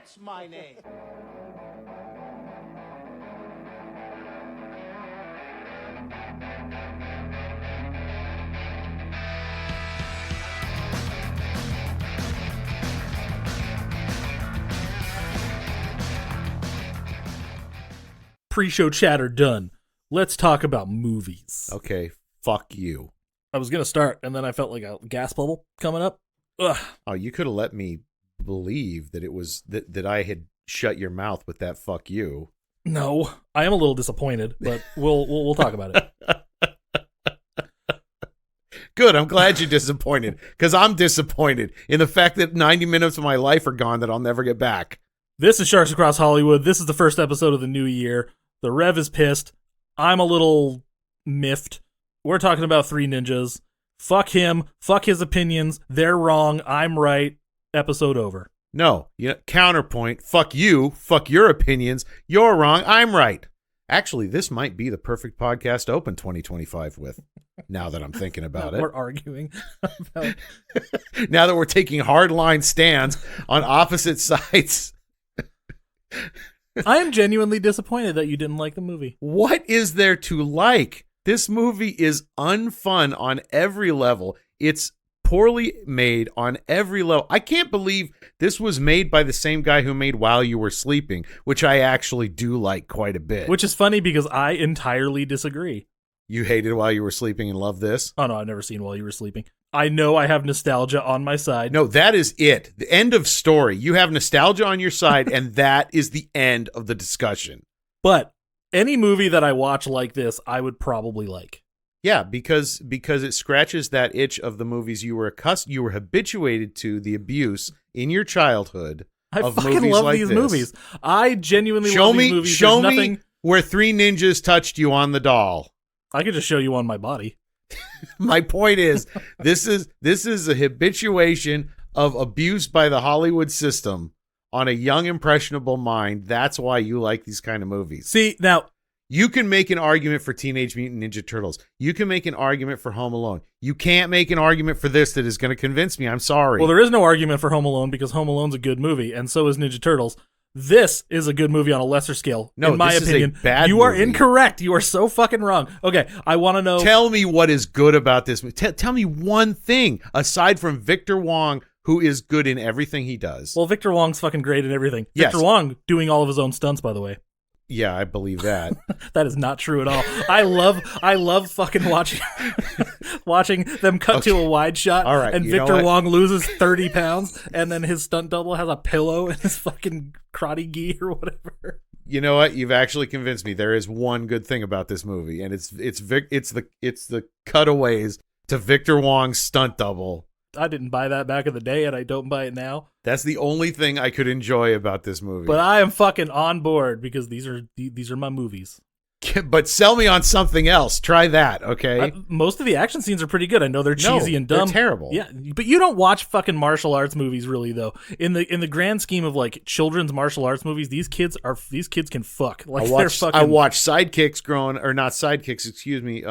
That's my name. Pre-show chatter done. Let's talk about movies. Okay, fuck you. I was going to start, and then I felt like a gas bubble coming up. Ugh. Oh, you could have let me believe that it was that I had shut your mouth with that fuck you. No, I am a little disappointed, but we'll talk about it. Good, I'm glad you're disappointed, because I'm disappointed in the fact that 90 minutes of my life are gone that I'll never get back. This is Sharks Across Hollywood. This is the first episode of the new year. The Rev is pissed. I'm a little miffed. We're talking about Three Ninjas. Fuck him. Fuck his opinions. They're wrong. I'm right. Episode over. No, counterpoint. Fuck you. Fuck your opinions. You're wrong. I'm right. Actually, this might be the perfect podcast to open 2025 with, now that I'm thinking about it. We're arguing about... Now that we're taking hardline stands on opposite sides. I am genuinely disappointed that you didn't like the movie. What is there to like? This movie is unfun on every level. It's poorly made on every level. I can't believe this was made by the same guy who made While You Were Sleeping, which I actually do like quite a bit. Which is funny because I entirely disagree. You hated While You Were Sleeping and love this? Oh, no, I've never seen While You Were Sleeping. I know I have nostalgia on my side. No, that is it. The end of story. You have nostalgia on your side, and that is the end of the discussion. But any movie that I watch like this, I would probably like. Yeah, because it scratches that itch of the movies you were habituated to, the abuse in your childhood. I of fucking movies love like these this. movies. I genuinely love these movies. Show There's me nothing... where Three Ninjas touched you on the doll. I could just show you on my body. My point is, this is a habituation of abuse by the Hollywood system on a young, impressionable mind. That's why you like these kind of movies. See, now... You can make an argument for Teenage Mutant Ninja Turtles. You can make an argument for Home Alone. You can't make an argument for this that is going to convince me. I'm sorry. Well, there is no argument for Home Alone because Home Alone's a good movie, and so is Ninja Turtles. This is a good movie on a lesser scale, in my opinion. Is a bad You are movie. incorrect. You are so fucking wrong. Okay, I want to know... Tell me what is good about this movie. Tell me one thing, aside from Victor Wong, who is good in everything he does. Well, Victor Wong's fucking great in everything. Yes. Victor Wong doing all of his own stunts, by the way. Yeah, I believe that. That is not true at all. I love fucking watching them cut to a wide shot. All right, and Victor Wong loses 30 pounds, and then his stunt double has a pillow in his fucking karate gi or whatever. You know what? You've actually convinced me. There is one good thing about this movie, and it's the cutaways to Victor Wong's stunt double. I didn't buy that back in the day, and I don't buy it now. That's the only thing I could enjoy about this movie. But I am fucking on board because these are my movies. But sell me on something else. Try that, okay? Most of the action scenes are pretty good. I know they're cheesy and dumb. They're terrible. Yeah, but you don't watch fucking martial arts movies, really, though. In the grand scheme of like children's martial arts movies, these kids can fuck. Like I watched Sidekicks not Sidekicks. Excuse me.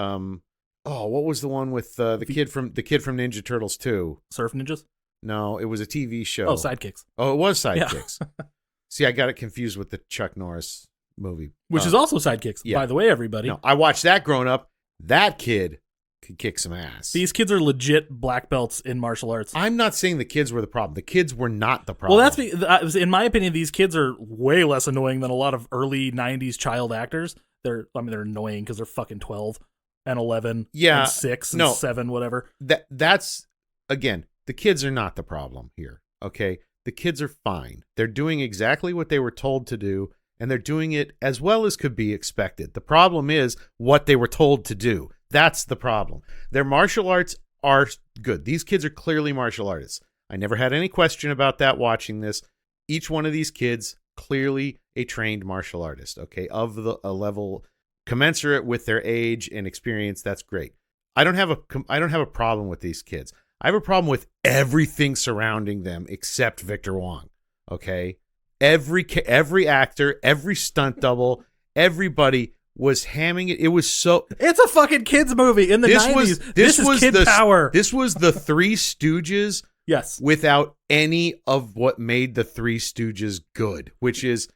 What was the one with the kid from Ninja Turtles 2? Surf Ninjas? No, it was a TV show. Oh, Sidekicks. Oh, it was Sidekicks. Yeah. See, I got it confused with the Chuck Norris movie. Which is also Sidekicks, by the way, everybody. No, I watched that growing up. That kid could kick some ass. These kids are legit black belts in martial arts. I'm not saying the kids were the problem. The kids were not the problem. Well, in my opinion, these kids are way less annoying than a lot of early 90s child actors. They're annoying because they're fucking 12 and 11 and 6 and 7, whatever. That's, again, the kids are not the problem here, okay? The kids are fine. They're doing exactly what they were told to do, and they're doing it as well as could be expected. The problem is what they were told to do. That's the problem. Their martial arts are good. These kids are clearly martial artists. I never had any question about that watching this. Each one of these kids, clearly a trained martial artist, okay, of a level commensurate with their age and experience. That's great. I don't have a problem with these kids. I have a problem with everything surrounding them except Victor Wong. Okay, every actor, every stunt double, everybody was hamming it. It was so. It's a fucking kids movie in the 90s. This is kid power. This was the Three Stooges Yes. without any of what made the Three Stooges good, which is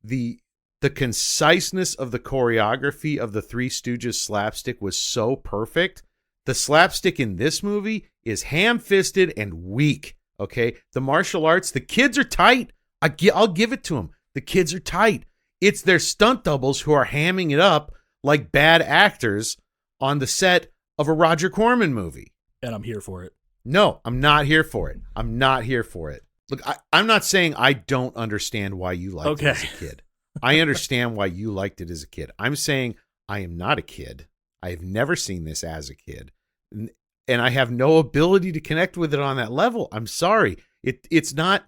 the conciseness of the choreography of the Three Stooges slapstick was so perfect. The slapstick in this movie is ham-fisted and weak. Okay, the martial arts, the kids are tight. I'll give it to them. The kids are tight. It's their stunt doubles who are hamming it up like bad actors on the set of a Roger Corman movie. And I'm here for it. No, I'm not here for it. I'm not here for it. Look, I'm not saying I don't understand why you liked it as a kid. I understand why you liked it as a kid. I'm saying I am not a kid. I have never seen this as a kid. And I have no ability to connect with it on that level. I'm sorry. It's not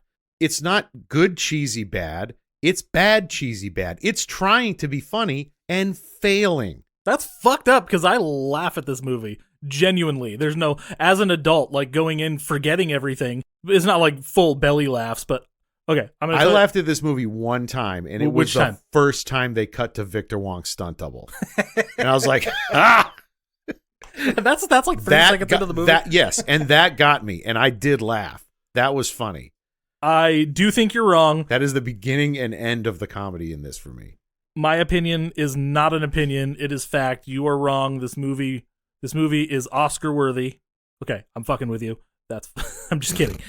good cheesy bad. It's bad cheesy bad. It's trying to be funny and failing. That's fucked up because I laugh at this movie. Genuinely. There's no, as an adult, like going in, forgetting everything. It's not like full belly laughs, but okay. I laughed at this movie one time, and it was the first time they cut to Victor Wong's stunt double. And I was like, ah! That's like 30 seconds into the movie. Yes, and that got me, and I did laugh. That was funny. I do think you're wrong. That is the beginning and end of the comedy in this for me. My opinion is not an opinion. It is fact. You are wrong. This movie is Oscar worthy. Okay, I'm fucking with you. I'm just kidding.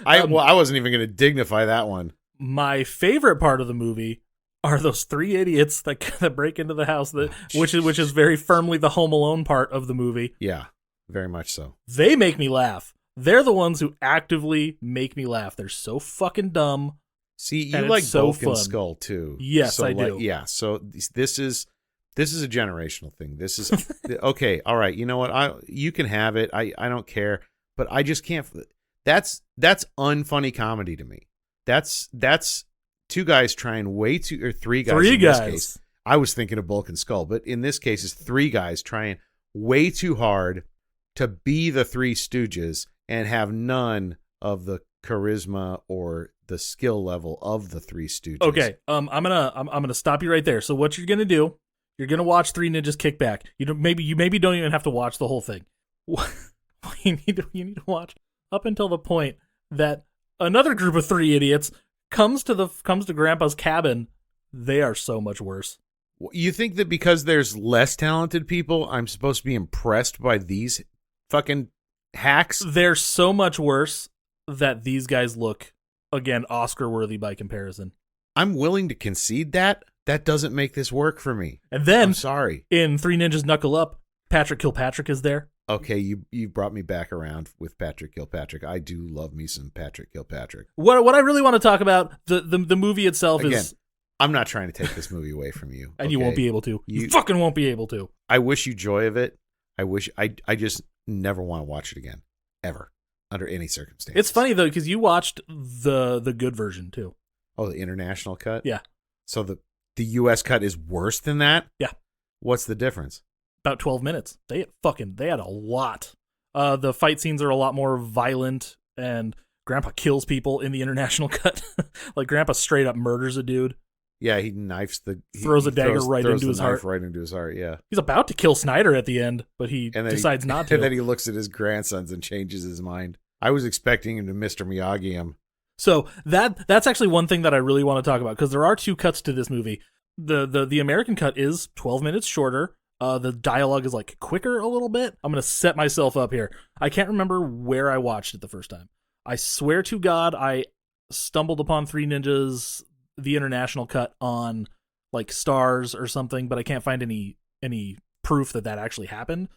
I wasn't even going to dignify that one. My favorite part of the movie are those three idiots that break into the house, which is very firmly the Home Alone part of the movie. Yeah, very much so. They make me laugh. They're the ones who actively make me laugh. They're so fucking dumb. See, you like Bulk and Skull too. Yes, so I do. Yeah, so this is a generational thing. This is okay. All right, you know what? You can have it. I don't care, but I just can't. That's unfunny comedy to me. That's two guys trying way too, or three guys. Three in guys. This case. I was thinking of Bulk and Skull, but in this case, it's three guys trying way too hard to be the Three Stooges and have none of the charisma or the skill level of the Three Stooges. Okay, I'm gonna stop you right there. So what you're gonna do? You're gonna watch Three Ninjas Kick Back. Maybe don't even have to watch the whole thing. You need to watch up until the point that another group of three idiots comes to Grandpa's cabin. They are so much worse. You think that because there's less talented people, I'm supposed to be impressed by these fucking hacks? They're so much worse that these guys look, again, Oscar worthy by comparison. I'm willing to concede that. That doesn't make this work for me. And then, I'm sorry. In Three Ninjas Knuckle Up, Patrick Kilpatrick is there. Okay, you brought me back around with Patrick Kilpatrick. I do love me some Patrick Kilpatrick. What I really want to talk about, the movie itself Again, is... I'm not trying to take this movie away from you. And you won't be able to. You fucking won't be able to. I wish you joy of it. I just never want to watch it again. Ever. Under any circumstance. It's funny, though, because you watched the good version, too. Oh, the international cut? Yeah. So the U.S. cut is worse than that? Yeah. What's the difference? About 12 minutes. They had a lot. The fight scenes are a lot more violent, and Grandpa kills people in the international cut. Like, Grandpa straight up murders a dude. Yeah, he knifes throws a dagger right into his heart. Right into his heart, yeah. He's about to kill Snyder at the end, but he decides not to. And then he looks at his grandsons and changes his mind. I was expecting him to Mr. Miyagi him. So that's actually one thing that I really want to talk about, because there are two cuts to this movie. The American cut is 12 minutes shorter. The dialogue is like quicker a little bit. I'm going to set myself up here. I can't remember where I watched it the first time. I swear to God, I stumbled upon Three Ninjas, the international cut, on like Stars or something, but I can't find any proof that actually happened.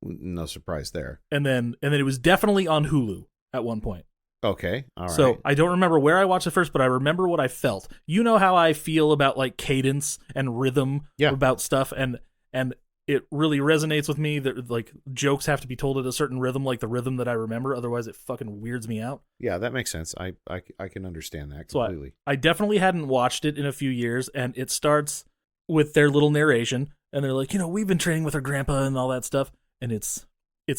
No surprise there. And then it was definitely on Hulu at one point. Okay, all right. So I don't remember where I watched it first, but I remember what I felt. You know how I feel about like cadence and rhythm about stuff, and it really resonates with me that like jokes have to be told at a certain rhythm, like the rhythm that I remember. Otherwise, it fucking weirds me out. Yeah, that makes sense. I can understand that completely. So I definitely hadn't watched it in a few years, and it starts with their little narration, and they're like, we've been training with our grandpa and all that stuff, and it's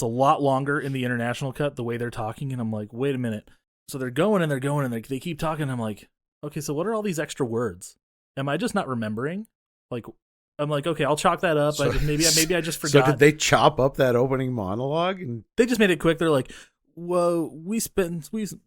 a lot longer in the international cut, the way they're talking, and I'm like, wait a minute. So they're going and they keep talking, and I'm like, okay, so what are all these extra words? Am I just not remembering? Like, I'm like, okay, I'll chalk that up. Maybe I just forgot. So did they chop up that opening monologue? And they just made it quick. They're like, Well,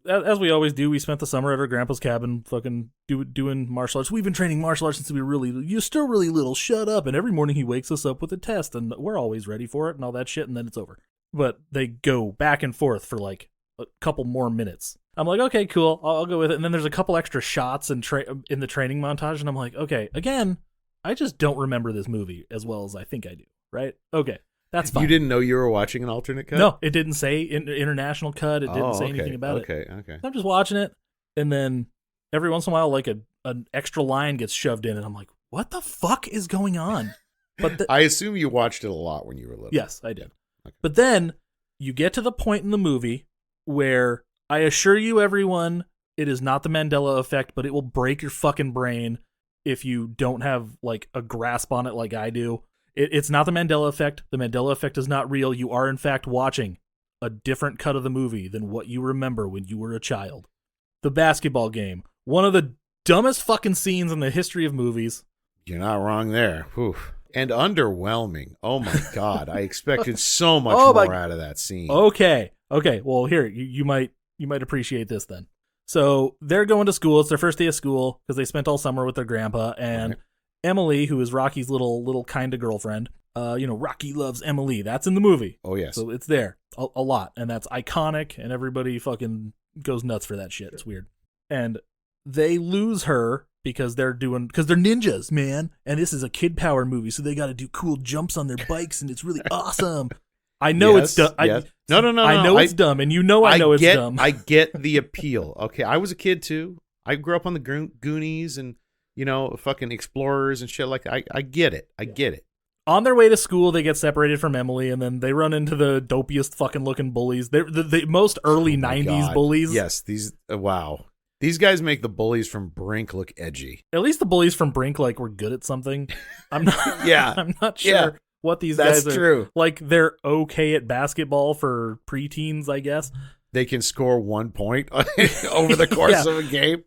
as we always do, we spent the summer at our grandpa's cabin fucking doing martial arts. We've been training martial arts since we were you're still really little, shut up. And every morning he wakes us up with a test and we're always ready for it and all that shit, and then it's over. But they go back and forth for like a couple more minutes. I'm like, okay, cool, I'll go with it. And then there's a couple extra shots in the training montage, and I'm like, okay, again, I just don't remember this movie as well as I think I do, right? Okay. That's fine. You didn't know you were watching an alternate cut? No, it didn't say international cut. It didn't say anything about it. Okay. I'm just watching it, and then every once in a while, like an extra line gets shoved in, and I'm like, what the fuck is going on? But I assume you watched it a lot when you were little. Yes, I did. Okay. But then you get to the point in the movie where I assure you, everyone, it is not the Mandela effect, but it will break your fucking brain if you don't have like a grasp on it like I do. It's not the Mandela effect. The Mandela effect is not real. You are, in fact, watching a different cut of the movie than what you remember when you were a child. The basketball game. One of the dumbest fucking scenes in the history of movies. You're not wrong there. Oof. And underwhelming. Oh, my God. I expected so much more out of that scene. Okay. Well, here, you might appreciate this then. So they're going to school. It's their first day of school because they spent all summer with their grandpa, and right. Emily, who is Rocky's little kind of girlfriend, Rocky loves Emily. That's in the movie. Oh, yes. So it's there a lot, and that's iconic, and everybody fucking goes nuts for that shit. It's weird. And they lose her because they're ninjas, man, and this is a kid power movie, so they got to do cool jumps on their bikes, and it's really awesome. I know it's dumb. Yes. No. I know it's dumb, and I know it's dumb. I get the appeal. Okay, I was a kid, too. I grew up on the Goonies and fucking Explorers and shit like that. I get it. I get it. On their way to school, they get separated from Emily, and then they run into the dopiest fucking looking bullies. They're the most early 90s bullies. Yes, wow. These guys make the bullies from Brink look edgy. At least the bullies from Brink were good at something. I'm not I'm not sure what these guys are. That's true. Like, they're okay at basketball for preteens, I guess. They can score 1 point over the course of a game.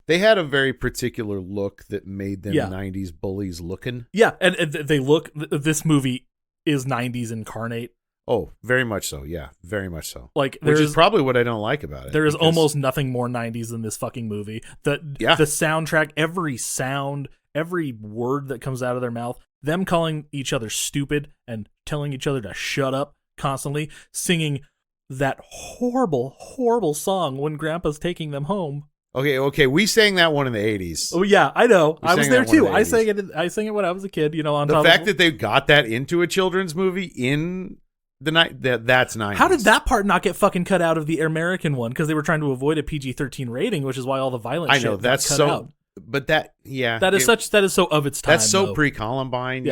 They had a very particular look that made them 90s bullies looking. Yeah, and they look. This movie is 90s incarnate. Oh, very much so. Yeah, very much so. Which is probably what I don't like about it. There is almost nothing more 90s than this fucking movie. The soundtrack, every sound, every word that comes out of their mouth, them calling each other stupid and telling each other to shut up constantly, singing that horrible song when Grandpa's taking them home. Okay, we sang that one in the 80s. Oh yeah, I know. I was there too. I sang it when I was a kid, on the fact that they got that into a children's movie in the night that's 90s. How did that part not get fucking cut out of the American one? Because they were trying to avoid a PG-13 rating, which is why all the violent shit that's cut so out. But that is so of its time. That's so pre-Columbine,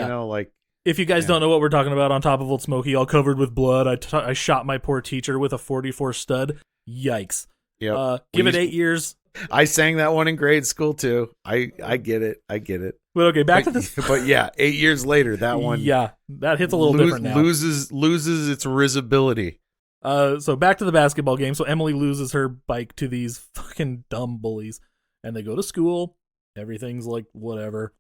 If you guys don't know what we're talking about, on top of Old Smoky, all covered with blood, I shot my poor teacher with a .44 stud. Yikes. Yep. Give it 8 years. I sang that one in grade school too. I get it. But okay, back to this. But 8 years later, that one. Yeah, that hits a little different now. Loses its risibility. So back to the basketball game. So Emily loses her bike to these fucking dumb bullies, and they go to school. Everything's like whatever.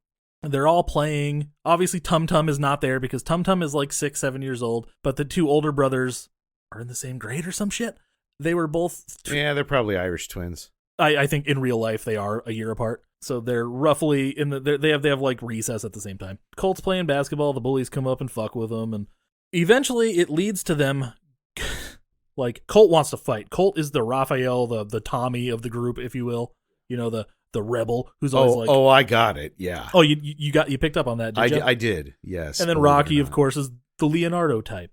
They're all playing. Obviously, Tum Tum is not there because Tum Tum is like 6-7 years old. But the two older brothers are in the same grade or some shit. They were both. Yeah, they're probably Irish twins. I think in real life they are a year apart. So they're roughly they have like recess at the same time. Colt's playing basketball. The bullies come up and fuck with them, and eventually it leads to them. Like, Colt wants to fight. Colt is the Raphael, the Tommy of the group, if you will. The rebel who's always like, oh, I got it. Yeah. Oh, you picked up on that. Did you? I did. Yes. And then Rocky, of course, is the Leonardo type.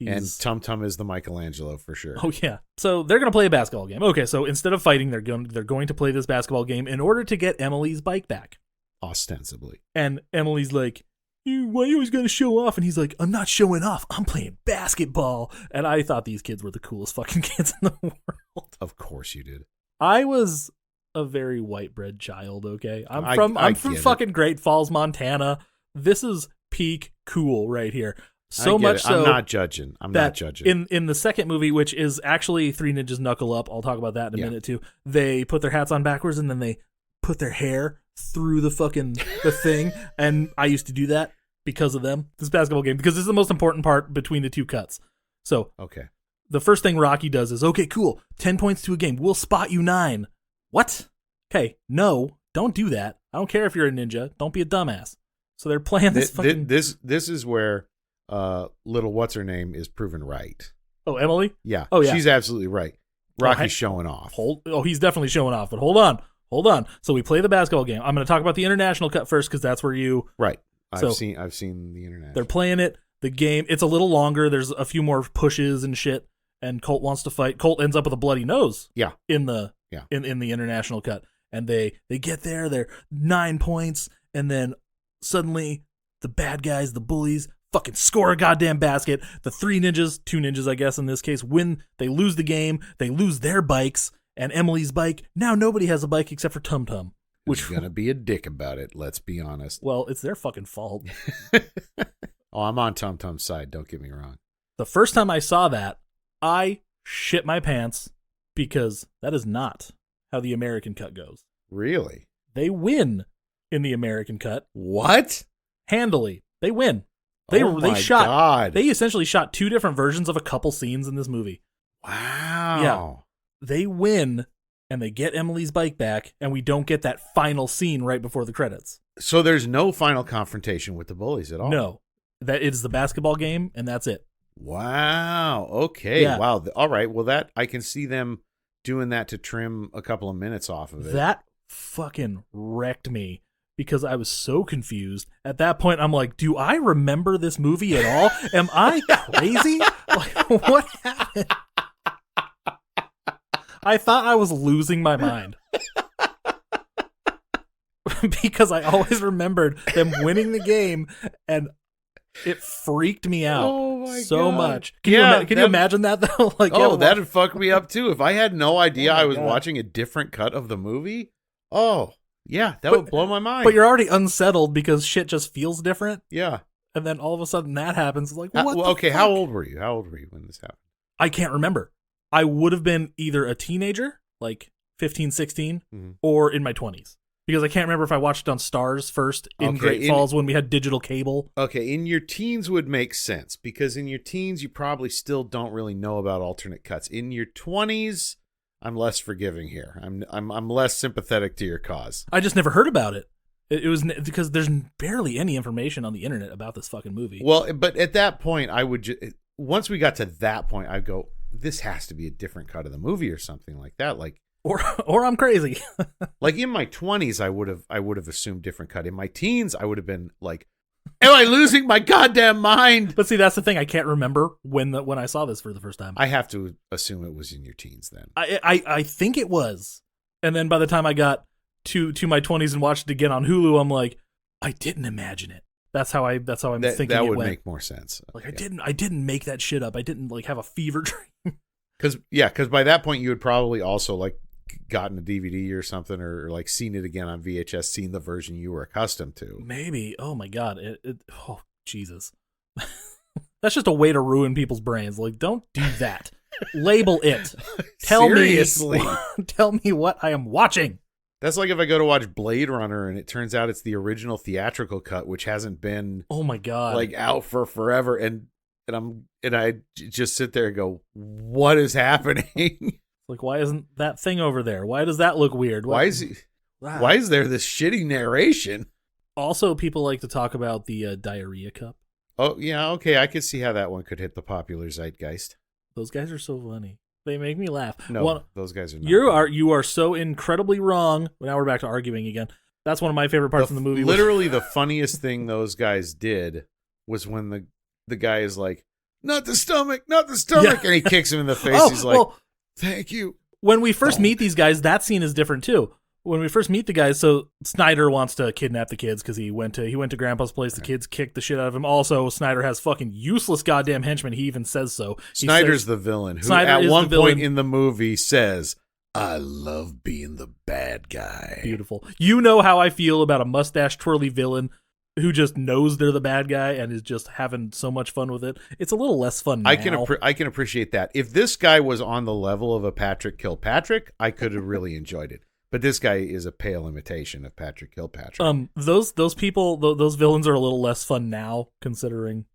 And Tum Tum is the Michelangelo for sure. Oh yeah. So they're gonna play a basketball game. Okay, so instead of fighting, they're going to play this basketball game in order to get Emily's bike back. Ostensibly. And Emily's like, why are you always gonna show off? And he's like, I'm not showing off. I'm playing basketball. And I thought these kids were the coolest fucking kids in the world. Of course you did. I was a very white bread child. Okay, I'm from fucking Great Falls, Montana. This is peak cool right here. So much so, I'm not judging. In the second movie, which is actually Three Ninjas Knuckle Up, I'll talk about that in a minute too. They put their hats on backwards and then they put their hair through the thing. And I used to do that because of them. This basketball game, because this is the most important part between the two cuts. So okay, the first thing Rocky does is, okay, cool, 10 points to a game. We'll spot you 9. What? Okay, no, don't do that. I don't care if you're a ninja. Don't be a dumbass. So they're playing this fucking... This is where little what's-her-name is proven right. Oh, Emily? Yeah. Oh, yeah. She's absolutely right. Rocky's showing off. He's definitely showing off, but hold on. So we play the basketball game. I'm going to talk about the international cut first because that's where you... Right. I've seen the international. They're playing it. The game, it's a little longer. There's a few more pushes and shit, and Colt wants to fight. Colt ends up with a bloody nose. Yeah. In the international cut. And they get there, they're 9 points, and then suddenly the bad guys, the bullies, fucking score a goddamn basket. The 2 ninjas, I guess in this case, win. They lose the game. They lose their bikes, and Emily's bike. Now nobody has a bike except for Tum Tum. Which is gonna be a dick about it, let's be honest. Well, it's their fucking fault. Oh, I'm on Tum Tum's side, don't get me wrong. The first time I saw that, I shit my pants because that is not how the American cut goes. Really? They win in the American cut. What? Handily. They win. They God. They essentially shot 2 different versions of a couple scenes in this movie. Wow. Yeah. They win and they get Emily's bike back, and we don't get that final scene right before the credits. So there's no final confrontation with the bullies at all? No. That is the basketball game, and that's it. Wow. Okay. Yeah. Wow. All right. Well, that I can see them doing that to trim a couple of minutes off of it. That fucking wrecked me because I was so confused. At that point, I'm like, do I remember this movie at all? Am I crazy? Like, what happened? I thought I was losing my mind. Because I always remembered them winning the game, and it freaked me out so much. Can you imagine that though? Like, that'd fuck me up too. If I had no idea I was watching a different cut of the movie. Oh, yeah, that would blow my mind. But you're already unsettled because shit just feels different. Yeah. And then all of a sudden that happens. It's like, what? Okay, how old were you? How old were you when this happened? I can't remember. I would have been either a teenager, like 15, 16, or in my 20s. Because I can't remember if I watched it on Stars first in Great Falls when we had digital cable. Okay, in your teens would make sense, because in your teens you probably still don't really know about alternate cuts. In your 20s, I'm less forgiving here. I'm less sympathetic to your cause. I just never heard about it. It was because there's barely any information on the internet about this fucking movie. Well, but at that point, I would once we got to that point, I'd go, this has to be a different cut of the movie or something like that. Like, or I'm crazy. Like in my 20s, I would have assumed different cut. In my teens, I would have been like, am I losing my goddamn mind? But see, that's the thing. I can't remember when I saw this for the first time. I have to assume it was in your teens then. I think it was. And then by the time I got to my 20s and watched it again on Hulu, I'm like, I didn't imagine it. That's how I'm thinking that it would went. make more sense. Like, I didn't make that shit up. I didn't like have a fever dream. Because by that point you had probably also like gotten a DVD or something, or like seen it again on VHS, seen the version you were accustomed to. Maybe. Oh my God. Oh Jesus. That's just a way to ruin people's brains. Like, don't do that. Label it. Seriously. Tell me what I am watching. That's like if I go to watch Blade Runner and it turns out it's the original theatrical cut, which hasn't been oh my God like out for forever, and I just sit there and go, what is happening? Like, why isn't that thing over there? Why does that look weird? Why is there this shitty narration? Also, people like to talk about the diarrhea cup. Oh yeah, okay, I could see how that one could hit the popular zeitgeist. Those guys are so funny. They make me laugh. No, those guys are not. You are so incredibly wrong. Now we're back to arguing again. That's one of my favorite parts in the movie. Literally, the funniest thing those guys did was when the guy is like, not the stomach, yeah. And he kicks him in the face. He's like, thank you. When we first meet these guys, that scene is different too. When we first meet the guys, so Snyder wants to kidnap the kids because he went to Grandpa's place. The kids kicked the shit out of him. Also, Snyder has fucking useless goddamn henchmen. He even says so. Snyder's the villain who at one point in the movie says, I love being the bad guy. Beautiful. You know how I feel about a mustache twirly villain who just knows they're the bad guy and is just having so much fun with it. It's a little less fun now. I can appreciate that. If this guy was on the level of a Patrick Kilpatrick, I could have really enjoyed it. But this guy is a pale imitation of Patrick Kilpatrick. Those people, those villains are a little less fun now, considering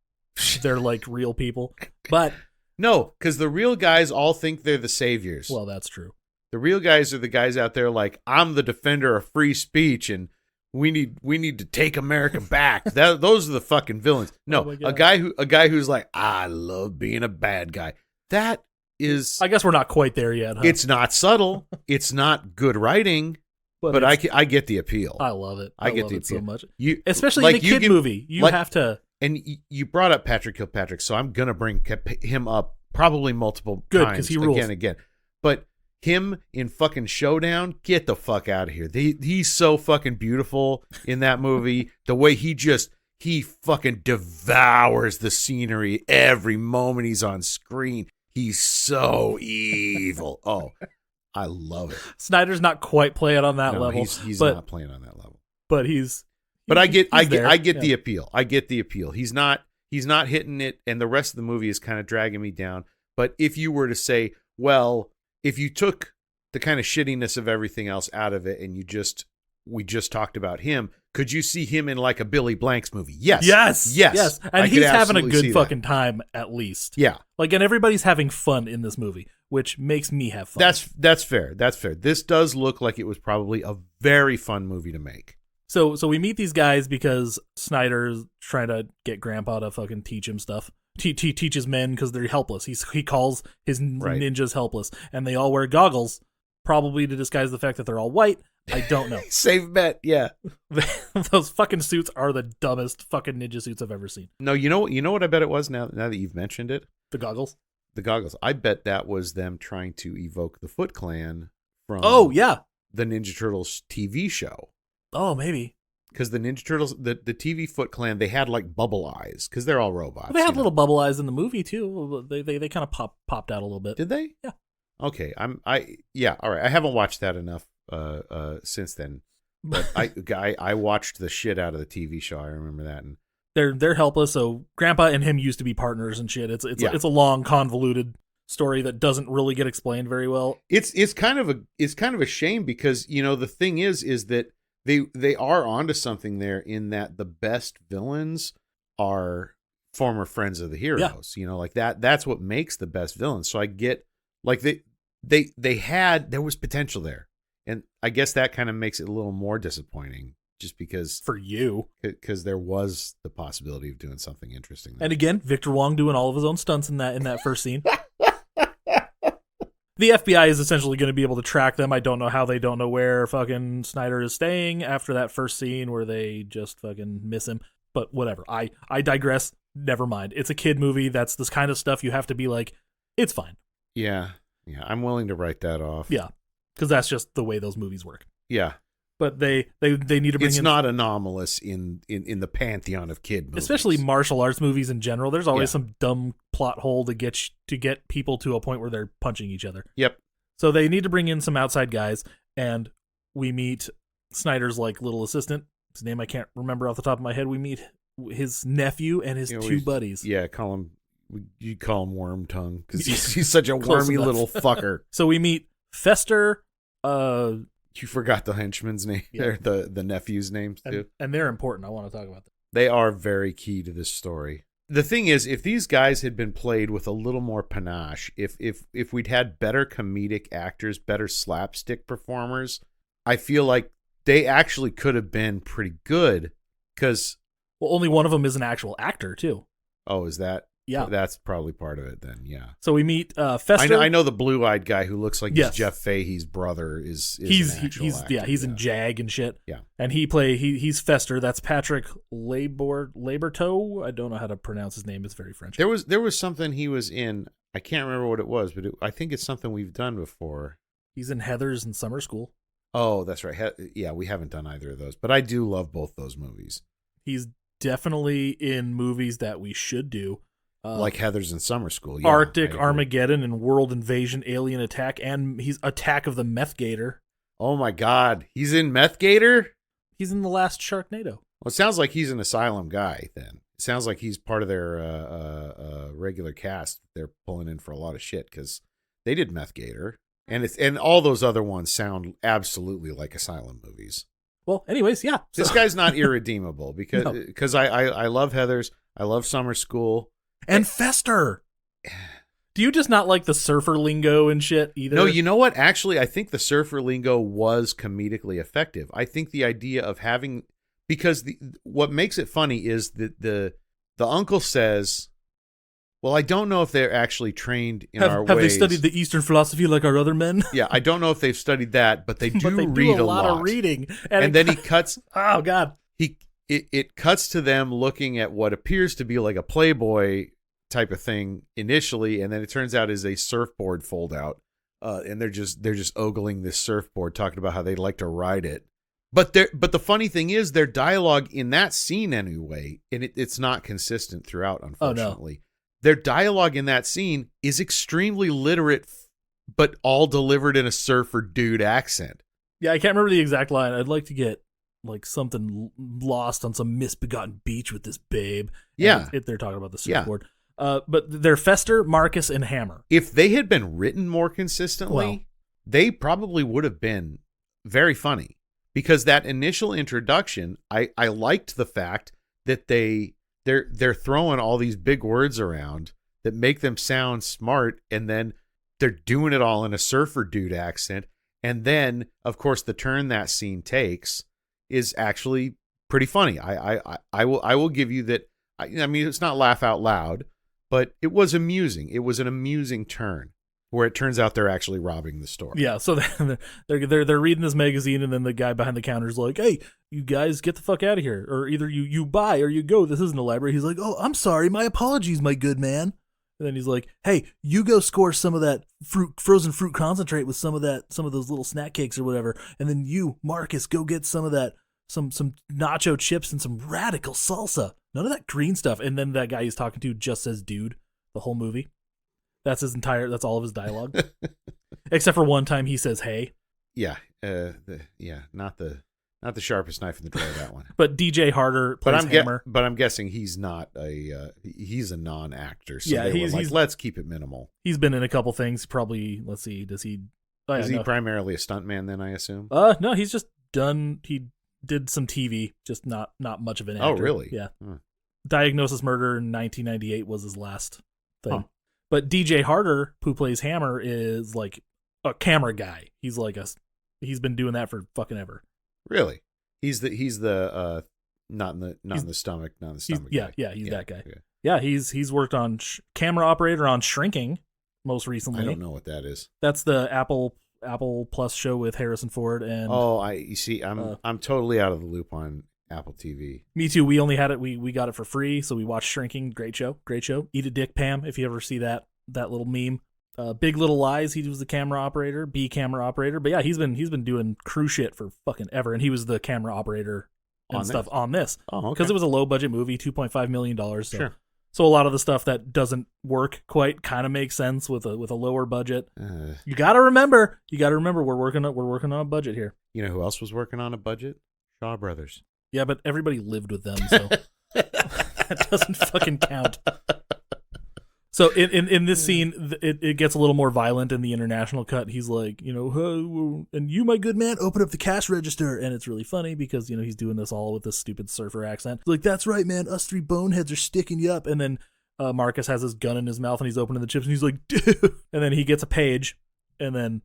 they're like real people. But No, because the real guys all think they're the saviors. Well, that's true. The real guys are the guys out there like, I'm the defender of free speech and we need to take America back. Those are the fucking villains. No, Oh my a God. guy who's like, I love being a bad guy. That is, I guess we're not quite there yet, huh? it's not subtle. It's not good writing, but I get the appeal. I love it. I get love the it so appeal. much. You, Especially like, in a you kid give- movie. You like- have to... And you brought up Patrick Kilpatrick, so I'm gonna bring him up probably multiple Good, times 'cause he rules. again. But him in fucking Showdown, get the fuck out of here. He's so fucking beautiful in that movie. The way he fucking devours the scenery every moment he's on screen. He's so evil. Oh, I love it. Snyder's not quite playing on that No, level. he's but, not playing on that level. But he's... But I get there. the Yeah. appeal. I get the appeal. He's not hitting it, and the rest of the movie is kind of dragging me down. But if you were to say, well, if you took the kind of shittiness of everything else out of it, and we just talked about him, could you see him in like a Billy Blanks movie? Yes, Yes. I And could he's having a absolutely good see fucking time, at least. that. Yeah, Like, and everybody's having fun in this movie, which makes me have fun. that's fair. That's fair. This does look like it was probably a very fun movie to make. So we meet these guys because Snyder's trying to get Grandpa to fucking teach him stuff. Teach his men because they're helpless. He calls his Right. ninjas helpless, and they all wear goggles, probably to disguise the fact that they're all white. I don't know. Safe bet. Yeah. Those fucking suits are the dumbest fucking ninja suits I've ever seen. No, you know what I bet it was now that you've mentioned it? The goggles. The goggles. I bet that was them trying to evoke the Foot Clan from Oh yeah. the Ninja Turtles TV show. Oh maybe. Because the Ninja Turtles, the TV Foot Clan, they had like bubble eyes because they're all robots. Well, they had you know. little bubble eyes in the movie too. They kind of popped out a little bit. Did they? Yeah. Okay. All right. I haven't watched that enough since then. But I watched the shit out of the TV show. I remember that. And They're helpless. So Grandpa and him used to be partners and shit. It's a long convoluted story that doesn't really get explained very well. it's kind of a shame because the thing is that they are onto something there in that the best villains are former friends of the heroes. Like that's what makes the best villains. So I get like there was potential there. And I guess that kind of makes it a little more disappointing just because For you. there was the possibility of doing something interesting there. And again, Victor Wong doing all of his own stunts in that first scene. The FBI is essentially going to be able to track them. I don't know how they don't know where fucking Snyder is staying after that first scene where they just fucking miss him. But whatever. I digress. Never mind. It's a kid movie. That's this kind of stuff you have to be like, it's fine. Yeah. I'm willing to write that off. Yeah. Because that's just the way those movies work. Yeah. But they need to bring It's in... not anomalous in the pantheon of kid movies. Especially martial arts movies in general. There's always Yeah. some dumb plot hole to get people to a point where they're punching each other. Yep. So they need to bring in some outside guys, and we meet Snyder's like little assistant. His name I can't remember off the top of my head. We meet his nephew and his two buddies. Yeah, you call him Worm Tongue because he's such a Close wormy enough. little fucker. So we meet Fester, You forgot the henchman's name, Yeah. the nephew's names too. and they're important. I want to talk about them. They are very key to this story. The thing is, if these guys had been played with a little more panache, if we'd had better comedic actors, better slapstick performers, I feel like they actually could have been pretty good. Because Well, only one of them is an actual actor too. is that? Yeah. That's probably part of it then. Yeah. So we meet Fester. I know the blue-eyed guy who looks like Yes. he's Jeff Fahey's brother is he's an actual he's actor, he's in Jag and shit. Yeah. And he's Fester. That's Patrick Laborteau. I don't know how to pronounce his name. It's very French. There was something he was in. I can't remember what it was, but I think it's something we've done before. He's in Heathers and Summer School. Oh, that's right. Yeah, we haven't done either of those, but I do love both those movies. He's definitely in movies that we should do. Like Heathers in Summer School. Yeah, Arctic I agree. Armageddon and World Invasion Alien Attack, and he's Attack of the Meth Gator. Oh my God, he's in Meth Gator? He's in the last Sharknado. Well, it sounds like he's an Asylum guy then. It sounds like he's part of their regular cast. They're pulling in for a lot of shit because they did Meth Gator. And all those other ones sound absolutely like Asylum movies. Well, anyways, yeah. So- This guy's not irredeemable because I love Heathers. I love Summer School. and Fester. Do you just not like the surfer lingo and shit either? No, you know what? Actually, I think the surfer lingo was comedically effective. I think the idea of having, because what makes it funny is that the uncle says, well, I don't know if they're actually trained in our ways. Have they studied the Eastern philosophy like our other men? Yeah, I don't know if they've studied that, but they do But they read do a a lot of reading. And then he cuts. Oh, God. It cuts to them looking at what appears to be like a Playboy type of thing initially, and then it turns out is a surfboard fold out. And they're just ogling this surfboard, talking about how they'd like to ride it. But the funny thing is, their dialogue in that scene anyway, and it's not consistent throughout, unfortunately. Oh, no. Their dialogue in that scene is extremely literate, but all delivered in a surfer dude accent. Yeah, I can't remember the exact line. I'd like to get like something lost on some misbegotten beach with this babe. Yeah. They're talking about the surfboard. But they're Fester, Marcus, and Hammer. If they had been written more consistently, they probably would have been very funny. Because that initial introduction, I liked the fact that they're throwing all these big words around that make them sound smart, and then they're doing it all in a surfer dude accent. And then, of course, the turn that scene takes is actually pretty funny. I will give you that. I mean, it's not laugh out loud, but it was amusing. It was an amusing turn where it turns out they're actually robbing the store. Yeah, so they're reading this magazine, and then the guy behind the counter is like, "Hey, you guys, get the fuck out of here, or either you buy or you go. This isn't a library." He's like, "Oh, I'm sorry, my apologies, my good man." And then he's like, "Hey, you go score some of that frozen fruit concentrate with some of those little snack cakes or whatever, and then you, Marcus, go get some of that some nacho chips and some radical salsa. None of that green stuff." And then that guy he's talking to just says "dude" the whole movie. That's that's all of his dialogue. Except for one time he says "hey." Yeah. Not the sharpest knife in the drawer, that one. But DJ Harder plays Hammer. But I'm guessing he's not he's a non-actor. So yeah, he's let's keep it minimal. He's been in a couple things. Probably, let's see, does he? Oh, yeah, Is he primarily a stuntman then, I assume? No, he's just he did some TV, just not much of an actor. Oh, really? Yeah. Diagnosis Murder in 1998 was his last thing. Huh. But DJ Harder, who plays Hammer, is like a camera guy. He's been doing that for fucking ever. Really? He's the not in the stomach guy. He's that guy. Yeah, he's worked on camera operator on Shrinking most recently. I don't know what that is. That's the Apple Plus show with Harrison Ford and I'm totally out of the loop on Apple TV. Me too. We only had it. We got it for free, so we watched Shrinking. Great show. Eat a dick, Pam. If you ever see that little meme. Big Little Lies. He was the camera operator, camera operator. But yeah, he's been doing crew shit for fucking ever, and he was the camera operator and stuff on this. Oh, okay. Because it was a low budget movie, $2.5 million. So, sure. So a lot of the stuff that doesn't work quite kind of makes sense with a lower budget. You got to remember, we're working on a budget here. You know who else was working on a budget? Shaw Brothers. Yeah, but everybody lived with them, so that doesn't fucking count. So in this scene, it gets a little more violent in the international cut. He's like, and you, my good man, open up the cash register. And it's really funny because, he's doing this all with this stupid surfer accent. He's like, that's right, man. Us three boneheads are sticking you up. And then Marcus has his gun in his mouth and he's opening the chips and he's like, dude. And then he gets a page. And then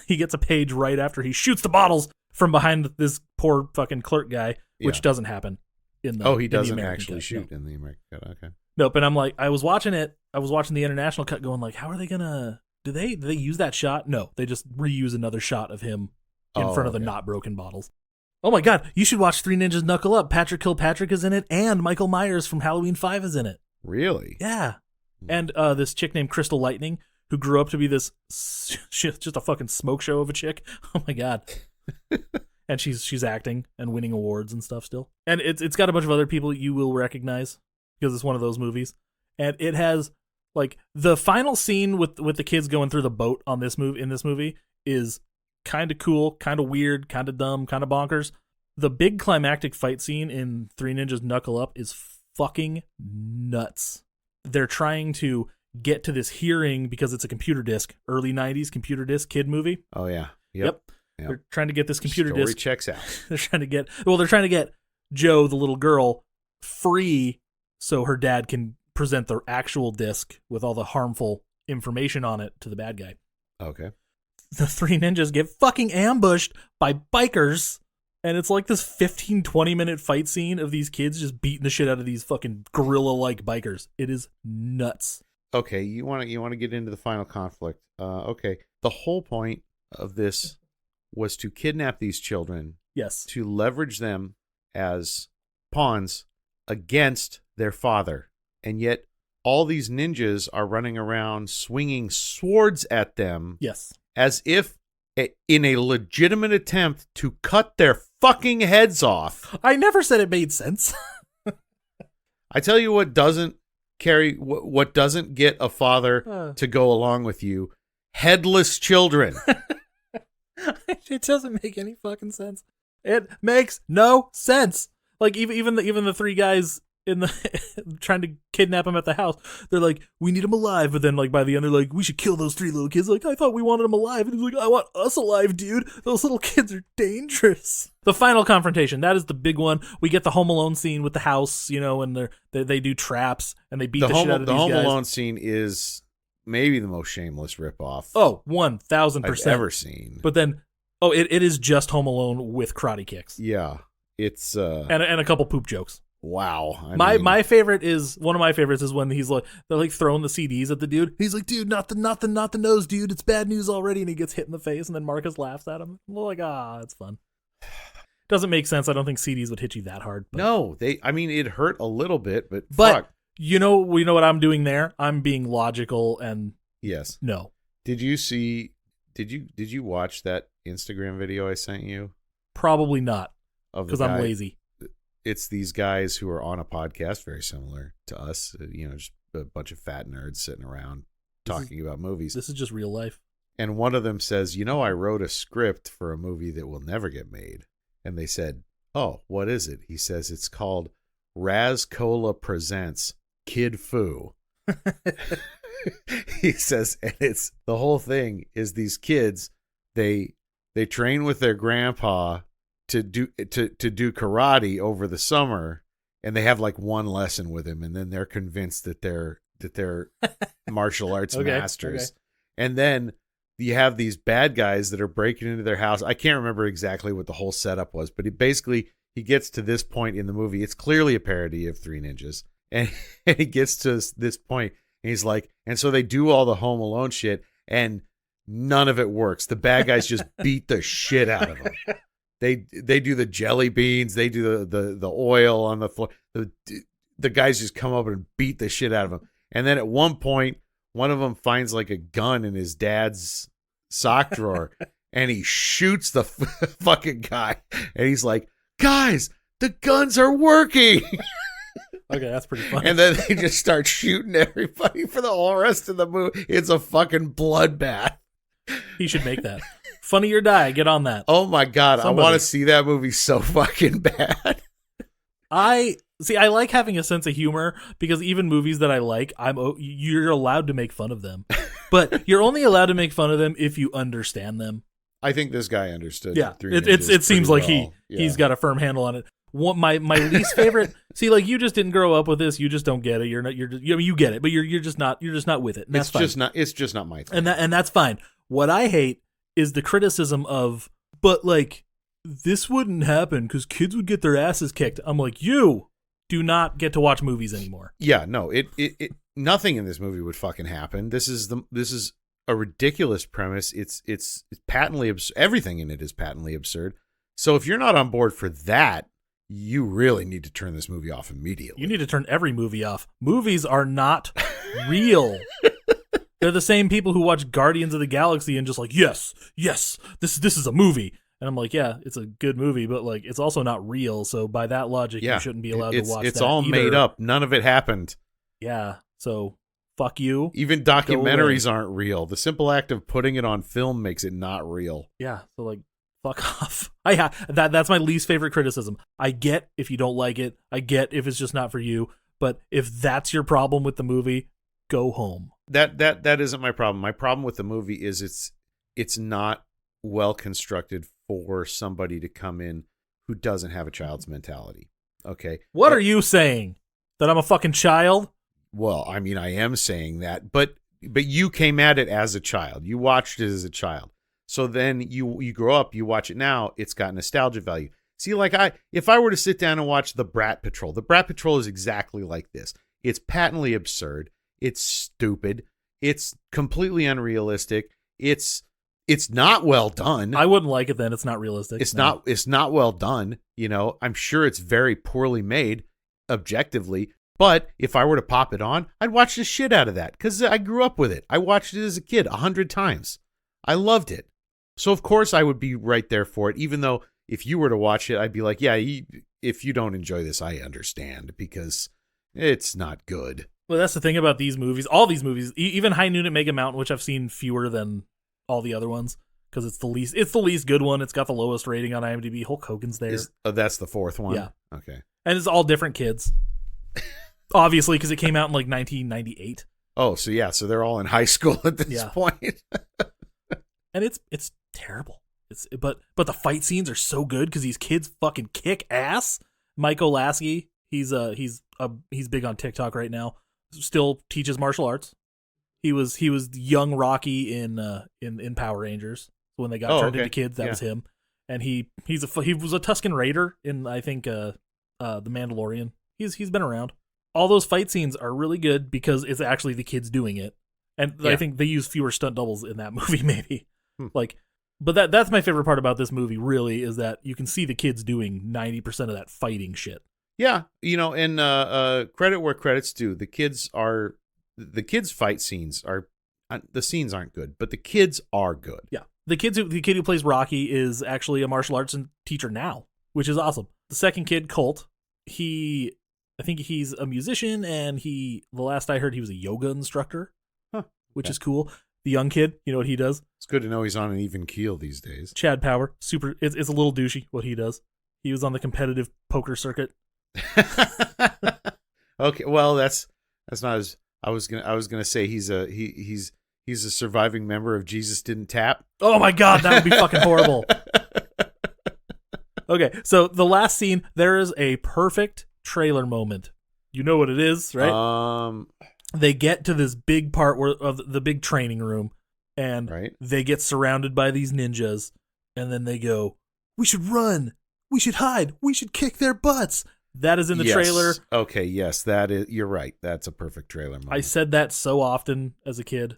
he gets a page right after he shoots the bottles from behind this poor fucking clerk guy, which doesn't happen in the he doesn't actually cut. shoot in the American cut. Okay. Nope, and I'm like, I was watching the international cut going like, how are they gonna, do they use that shot? No, they just reuse another shot of him in front of the not broken bottles. Oh my God, you should watch Three Ninjas Knuckle Up. Patrick Kilpatrick is in it, and Michael Myers from Halloween 5 is in it. Really? Yeah. And this chick named Crystal Lightning, who grew up to be this, just a fucking smoke show of a chick. Oh my God. And she's acting and winning awards and stuff still. And it's got a bunch of other people you will recognize, because it's one of those movies. And it has, like, the final scene with the kids going through the boat in this movie is kind of cool, kind of weird, kind of dumb, kind of bonkers. The big climactic fight scene in Three Ninjas Knuckle Up is fucking nuts. They're trying to get to this hearing because it's a computer disc, early 90s computer disc kid movie. Oh, yeah. Yep. They're trying to get this computer Story disc. checks out. They're trying to get Joe, the little girl, free so her dad can present the actual disc with all the harmful information on it to the bad guy. Okay. The three ninjas get fucking ambushed by bikers, and it's like this 15-20 minute fight scene of these kids just beating the shit out of these fucking gorilla-like bikers. It is nuts. Okay, you want to get into the final conflict. Okay. The whole point of this was to kidnap these children, Yes. to leverage them as pawns against their father. And yet all these ninjas are running around swinging swords at them Yes. as if in a legitimate attempt to cut their fucking heads off. I never said it made sense. I tell you what doesn't carry, what doesn't get a father to go along with you: headless children. It doesn't make any fucking sense. It makes no sense. Like even the three guys in the trying to kidnap him at the house, they're like, we need him alive, but then like by the end they're like, we should kill those three little kids. Like, I thought we wanted him alive, and he's like, I want us alive, dude. Those little kids are dangerous. The final confrontation, that is the big one. We get the Home Alone scene with the house, and they do traps and they beat the shit out of these guys. The Home Alone scene is maybe the most shameless ripoff. Oh, 1,000%. I've ever seen. But then, it is just Home Alone with karate kicks. Yeah, it's and a couple poop jokes. Wow. My favorite is one of my favorites is when he's like, they're like throwing the CDs at the dude. He's like, dude, not the nose, dude. It's bad news already. And he gets hit in the face, and then Marcus laughs at him. I'm like, it's fun. Doesn't make sense. I don't think CDs would hit you that hard. But. No, it hurt a little bit, but fuck. We know what I'm doing there? I'm being logical and yes. No. Did you watch that Instagram video I sent you? Probably not. Because I'm lazy. It's these guys who are on a podcast very similar to us, just a bunch of fat nerds sitting around talking about movies. This is just real life. And one of them says, I wrote a script for a movie that will never get made. And they said, oh, what is it? He says, it's called Raz Cola Presents Kid Fu. He says, and it's the whole thing is these kids, they train with their grandpa to do karate over the summer, and they have like one lesson with him, and then they're convinced that they're martial arts masters. Okay. And then you have these bad guys that are breaking into their house. I can't remember exactly what the whole setup was, but he gets to this point in the movie. It's clearly a parody of Three Ninjas, and he gets to this point, and he's like, and so they do all the Home Alone shit, and none of it works. The bad guys just beat the shit out of them. They do the jelly beans. They do the oil on the floor. The guys just come up and beat the shit out of him. And then at one point, one of them finds like a gun in his dad's sock drawer, and he shoots the fucking guy. And he's like, guys, the guns are working. Okay, that's pretty funny. And then they just start shooting everybody for the whole rest of the movie. It's a fucking bloodbath. He should make that. Funny or Die, get on that. Oh my God, somebody. I want to see that movie so fucking bad. I like having a sense of humor, because even movies that I like, you're allowed to make fun of them. But you're only allowed to make fun of them if you understand them. I think this guy understood. Yeah, it seems like he's got a firm handle on it. My least favorite. See, like, you just didn't grow up with this. You just don't get it. You get it, but you're just not with it. And that's fine. It's just not my thing. And that's fine. What I hate is the criticism of, but like, this wouldn't happen because kids would get their asses kicked. I'm like, you do not get to watch movies anymore. Yeah, no, it nothing in this movie would fucking happen. This is a ridiculous premise. It's patently absurd. Everything in it is patently absurd. So if you're not on board for that, you really need to turn this movie off immediately. You need to turn every movie off. Movies are not real. They're the same people who watch Guardians of the Galaxy and just like, yes, this is a movie. And I'm like, yeah, it's a good movie, but like, it's also not real. So by that logic, you shouldn't be allowed to watch It's that all either. Made up. None of it happened. Yeah. So fuck you. Even documentaries aren't real. The simple act of putting it on film makes it not real. Yeah. So like, fuck off. That's my least favorite criticism. I get if you don't like it. I get if it's just not for you. But if that's your problem with the movie, go home. That isn't my problem. My problem with the movie is it's not well constructed for somebody to come in who doesn't have a child's mentality. Okay. What are you saying? That I'm a fucking child? Well, I mean, I am saying that, but you came at it as a child. You watched it as a child. So then you grow up, you watch it now, it's got nostalgia value. See, like if I were to sit down and watch The Brat Patrol, The Brat Patrol is exactly like this. It's patently absurd. It's stupid. It's completely unrealistic. It's not well done. I wouldn't like it then. It's not realistic. It's not well done. You know, I'm sure it's very poorly made objectively. But if I were to pop it on, I'd watch the shit out of that because I grew up with it. I watched it as a kid 100 times. I loved it. So, of course, I would be right there for it, even though if you were to watch it, I'd be like, yeah, if you don't enjoy this, I understand because it's not good. Well, that's the thing about these movies. All these movies, even High Noon at Mega Mountain, which I've seen fewer than all the other ones because it's the least good one. It's got the lowest rating on IMDb. Hulk Hogan's there. That's the fourth one? Yeah. Okay. And it's all different kids. Obviously, because it came out in like 1998. Oh, so yeah, so they're all in high school at this point. And it's terrible. But the fight scenes are so good because these kids fucking kick ass. Mike Olasky, he's big on TikTok right now. Still teaches martial arts. He was young Rocky in Power Rangers when they got turned into kids. That was him. And he was a Tusken Raider in I think The Mandalorian. He's been around. All those fight scenes are really good because it's actually the kids doing it. And I think they use fewer stunt doubles in that movie maybe. But that's my favorite part about this movie really is that you can see the kids doing 90% of that fighting shit. Yeah, you know, and credit where credit's due. The kids fight scenes are the scenes aren't good, but the kids are good. Yeah. The kid who plays Rocky is actually a martial arts teacher now, which is awesome. The second kid, Colt, I think he's a musician, and the last I heard, he was a yoga instructor, which is cool. The young kid, you know what he does? It's good to know he's on an even keel these days. Chad Power, it's a little douchey what he does. He was on the competitive poker circuit. Okay, well that's not as I was gonna say he's a surviving member of Jesus Didn't Tap. Oh my god, that would be fucking horrible. Okay, so the last scene, there is a perfect trailer moment. You know what it is, right? They get to this big part of the big training room, and they get surrounded by these ninjas, and then they go, "We should run, we should hide, we should kick their butts." That is in the trailer. Okay, yes, that is. You're right. That's a perfect trailer moment. I said that so often as a kid.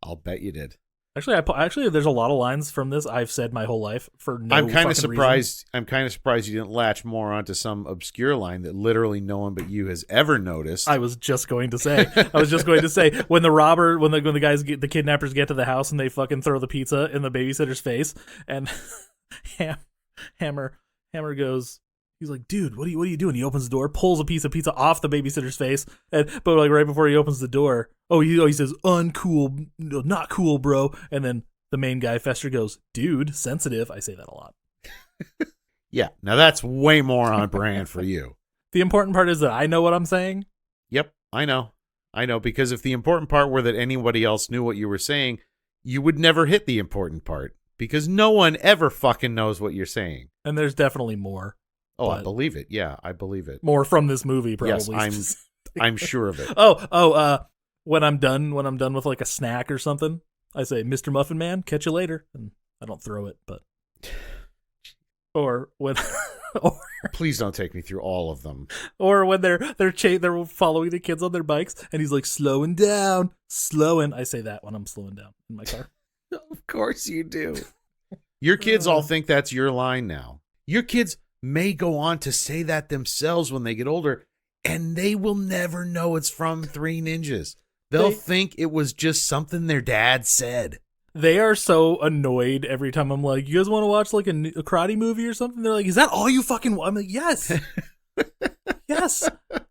I'll bet you did. Actually, there's a lot of lines from this I've said my whole life for no I'm kind of surprised. reason. I'm kind of surprised you didn't latch more onto some obscure line that literally no one but you has ever noticed. I was just going to say when the kidnappers get to the house and they fucking throw the pizza in the babysitter's face, and Hammer goes. He's like, dude, what are you doing? He opens the door, pulls a piece of pizza off the babysitter's face, but like right before he opens the door, he says, "Uncool, not cool, bro." And then the main guy, Fester, goes, "Dude, sensitive." I say that a lot. Yeah, now that's way more on brand for you. The important part is that I know what I'm saying. Yep, I know, because if the important part were that anybody else knew what you were saying, you would never hit the important part because no one ever fucking knows what you're saying. And there's definitely more. Oh, I believe it. Yeah, I believe it. More from this movie, probably. Yes, I'm sure of it. When I'm done with like a snack or something, I say, "Mr. Muffin Man, catch you later," and I don't throw it, but or when, please don't take me through all of them. Or when they're following the kids on their bikes, and he's like slowing down. I say that when I'm slowing down in my car. Of course you do. Your kids all think that's your line now. Your kids may go on to say that themselves when they get older, and they will never know it's from Three Ninjas. They'll think it was just something their dad said. They are so annoyed every time I'm like, "You guys want to watch like a karate movie or something?" They're like, "Is that all you fucking want?" I'm like, "Yes." Yes.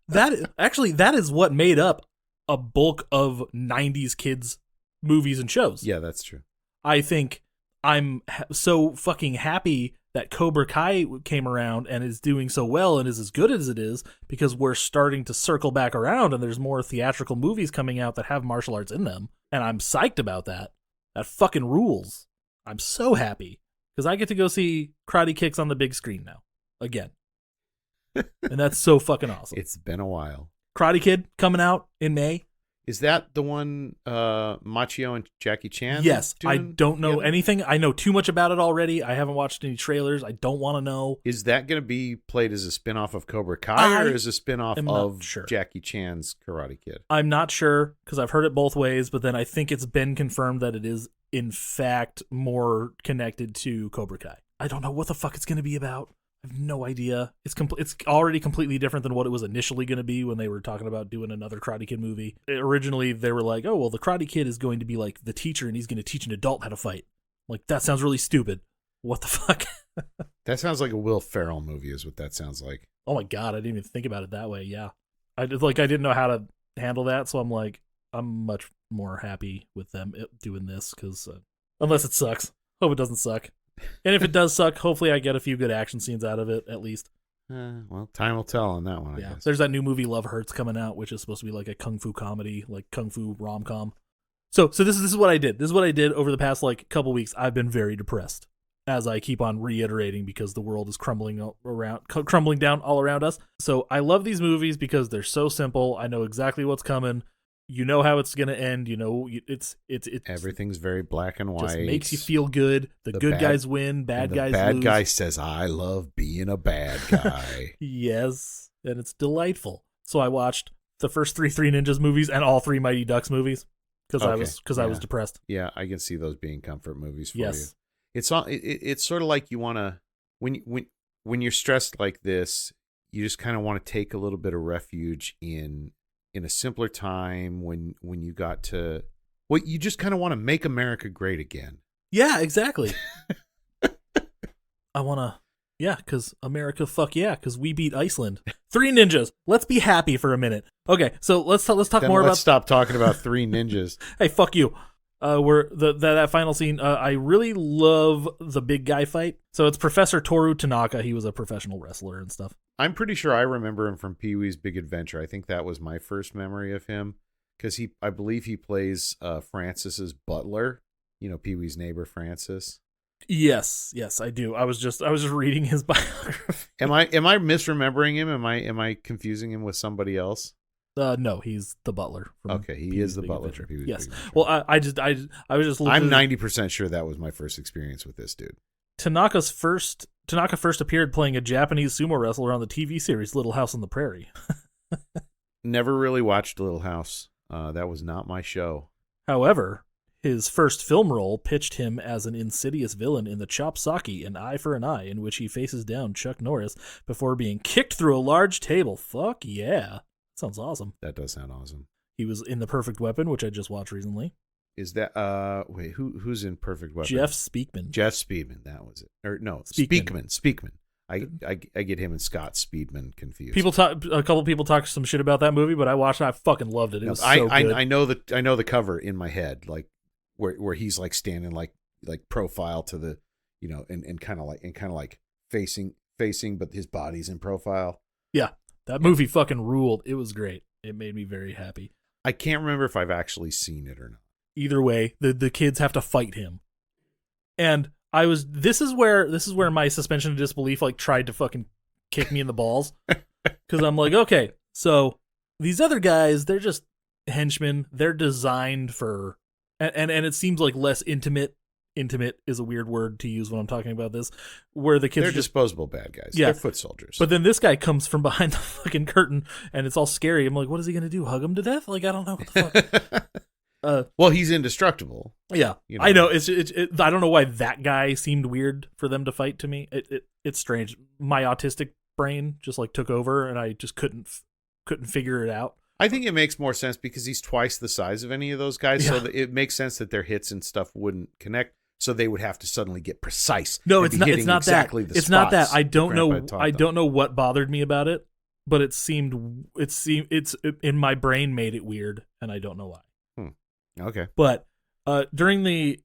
That is what made up a bulk of 90s kids movies and shows. Yeah, that's true. I think I'm so fucking happy that Cobra Kai came around and is doing so well and is as good as it is because we're starting to circle back around and there's more theatrical movies coming out that have martial arts in them. And I'm psyched about that. That fucking rules. I'm so happy because I get to go see karate kicks on the big screen now again. And that's so fucking awesome. It's been a while. Karate Kid coming out in May. Is that the one Machio and Jackie Chan? Yes, I doing don't know together? anything. I know too much about it already. I haven't watched any trailers. I don't want to know. Is that going to be played as a spinoff of Cobra Kai, or I as a spinoff am not of sure. Jackie Chan's Karate Kid? I'm not sure because I've heard it both ways, but then I think it's been confirmed that it is in fact more connected to Cobra Kai. I don't know what the fuck it's going to be about. I have no idea. It's already completely different than what it was initially going to be when they were talking about doing another Karate Kid movie. Originally, they were like, oh, well, the Karate Kid is going to be like the teacher and he's going to teach an adult how to fight. Like, that sounds really stupid. What the fuck? That sounds like a Will Ferrell movie is what that sounds like. Oh my God, I didn't even think about it that way. Yeah. I didn't know how to handle that, so I'm like, I'm much more happy with them doing this because unless it sucks. Hope it doesn't suck. And if it does suck, hopefully I get a few good action scenes out of it, at least. Well, time will tell on that one, I guess. There's that new movie Love Hurts coming out, which is supposed to be like a kung fu comedy, like kung fu rom-com. So this is what I did. This is what I did over the past like couple weeks. I've been very depressed, as I keep on reiterating, because the world is crumbling down all around us. So I love these movies because they're so simple. I know exactly what's coming. You know how it's gonna end. You know it's Everything's very black and white. just makes you feel good. The good guys win, bad guys bad lose. guy says, "I love being a bad guy." Yes, and it's delightful. So I watched the first Three Ninjas movies and all 3 Mighty Ducks movies because I was depressed. Yeah, I can see those being comfort movies for Yes. you. It's sort of like you want to when you're stressed like this, you just kind of want to take a little bit of refuge in a simpler time when you got to you just kind of want to make America great again. Yeah, exactly. I wanna, because America, fuck yeah, because we beat Iceland. 3 Ninjas. Let's be happy for a minute. Okay, so let's talk Then more let's about. stop talking about 3 ninjas. Hey, fuck you. That final scene. I really love the big guy fight. So it's Professor Toru Tanaka. He was a professional wrestler and stuff. I'm pretty sure I remember him from Pee-wee's Big Adventure. I think that was my first memory of him because I believe he plays Francis's butler. You know, Pee-wee's neighbor Francis. Yes, I do. I was just reading his biography. Am I misremembering him? Am I confusing him with somebody else? No, he's the butler. From Okay, he Pee-wee's is the Big butler Adventure. from Pee-wee's Yes. Big Adventure. Well, I was just looking. I'm 90% sure that was my first experience with this dude. Tanaka first appeared playing a Japanese sumo wrestler on the TV series Little House on the Prairie. Never really watched Little House. That was not my show. However, his first film role pitched him as an insidious villain in the Chop Socky, An Eye for an Eye, in which he faces down Chuck Norris before being kicked through a large table. Fuck yeah. Sounds awesome. That does sound awesome. He was in The Perfect Weapon, which I just watched recently. Is that wait, who's in Perfect Weapon? Jeff Speakman. Jeff Speedman, that was it. Or no, Speakman. Speakman. I get him and Scott Speedman confused. A couple people talk some shit about that movie, but I watched it. I fucking loved it. It was so good. I know the cover in my head, like where he's like standing like profile to the, you know, and kind of like facing, but his body's in profile. Yeah, that movie fucking ruled. It was great. It made me very happy. I can't remember if I've actually seen it or not. Either way, the kids have to fight him. And this is where my suspension of disbelief like tried to fucking kick me in the balls. Cuz I'm like, okay, so these other guys, they're just henchmen. They're designed for and it seems like less intimate. Intimate is a weird word to use when I'm talking about this, where the kids They're are just disposable bad guys. Yeah. They're foot soldiers. But then this guy comes from behind the fucking curtain and it's all scary. I'm like, what is he going to do? Hug him to death? Like, I don't know what the fuck. Well, he's indestructible. Yeah, You know. I know. I don't know why that guy seemed weird for them to fight to me. It's strange. My autistic brain just like took over, and I just couldn't figure it out. I think it makes more sense because he's twice the size of any of those guys, so Yeah. that it makes sense that their hits and stuff wouldn't connect. So they would have to suddenly get precise. No, and it's be not. hitting It's not exactly that. the It's not that. spots I don't Grandpa know. had taught I them. don't know what bothered me about it, but it's in my brain made it weird, and I don't know why. Okay. But during the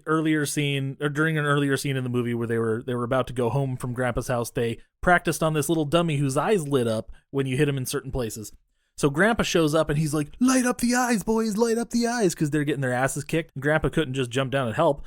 earlier scene, or during an earlier scene in the movie where they were about to go home from Grandpa's house, they practiced on this little dummy whose eyes lit up when you hit him in certain places. So Grandpa shows up and he's like, "Light up the eyes, boys! Light up the eyes!" Because they're getting their asses kicked. And Grandpa couldn't just jump down and help,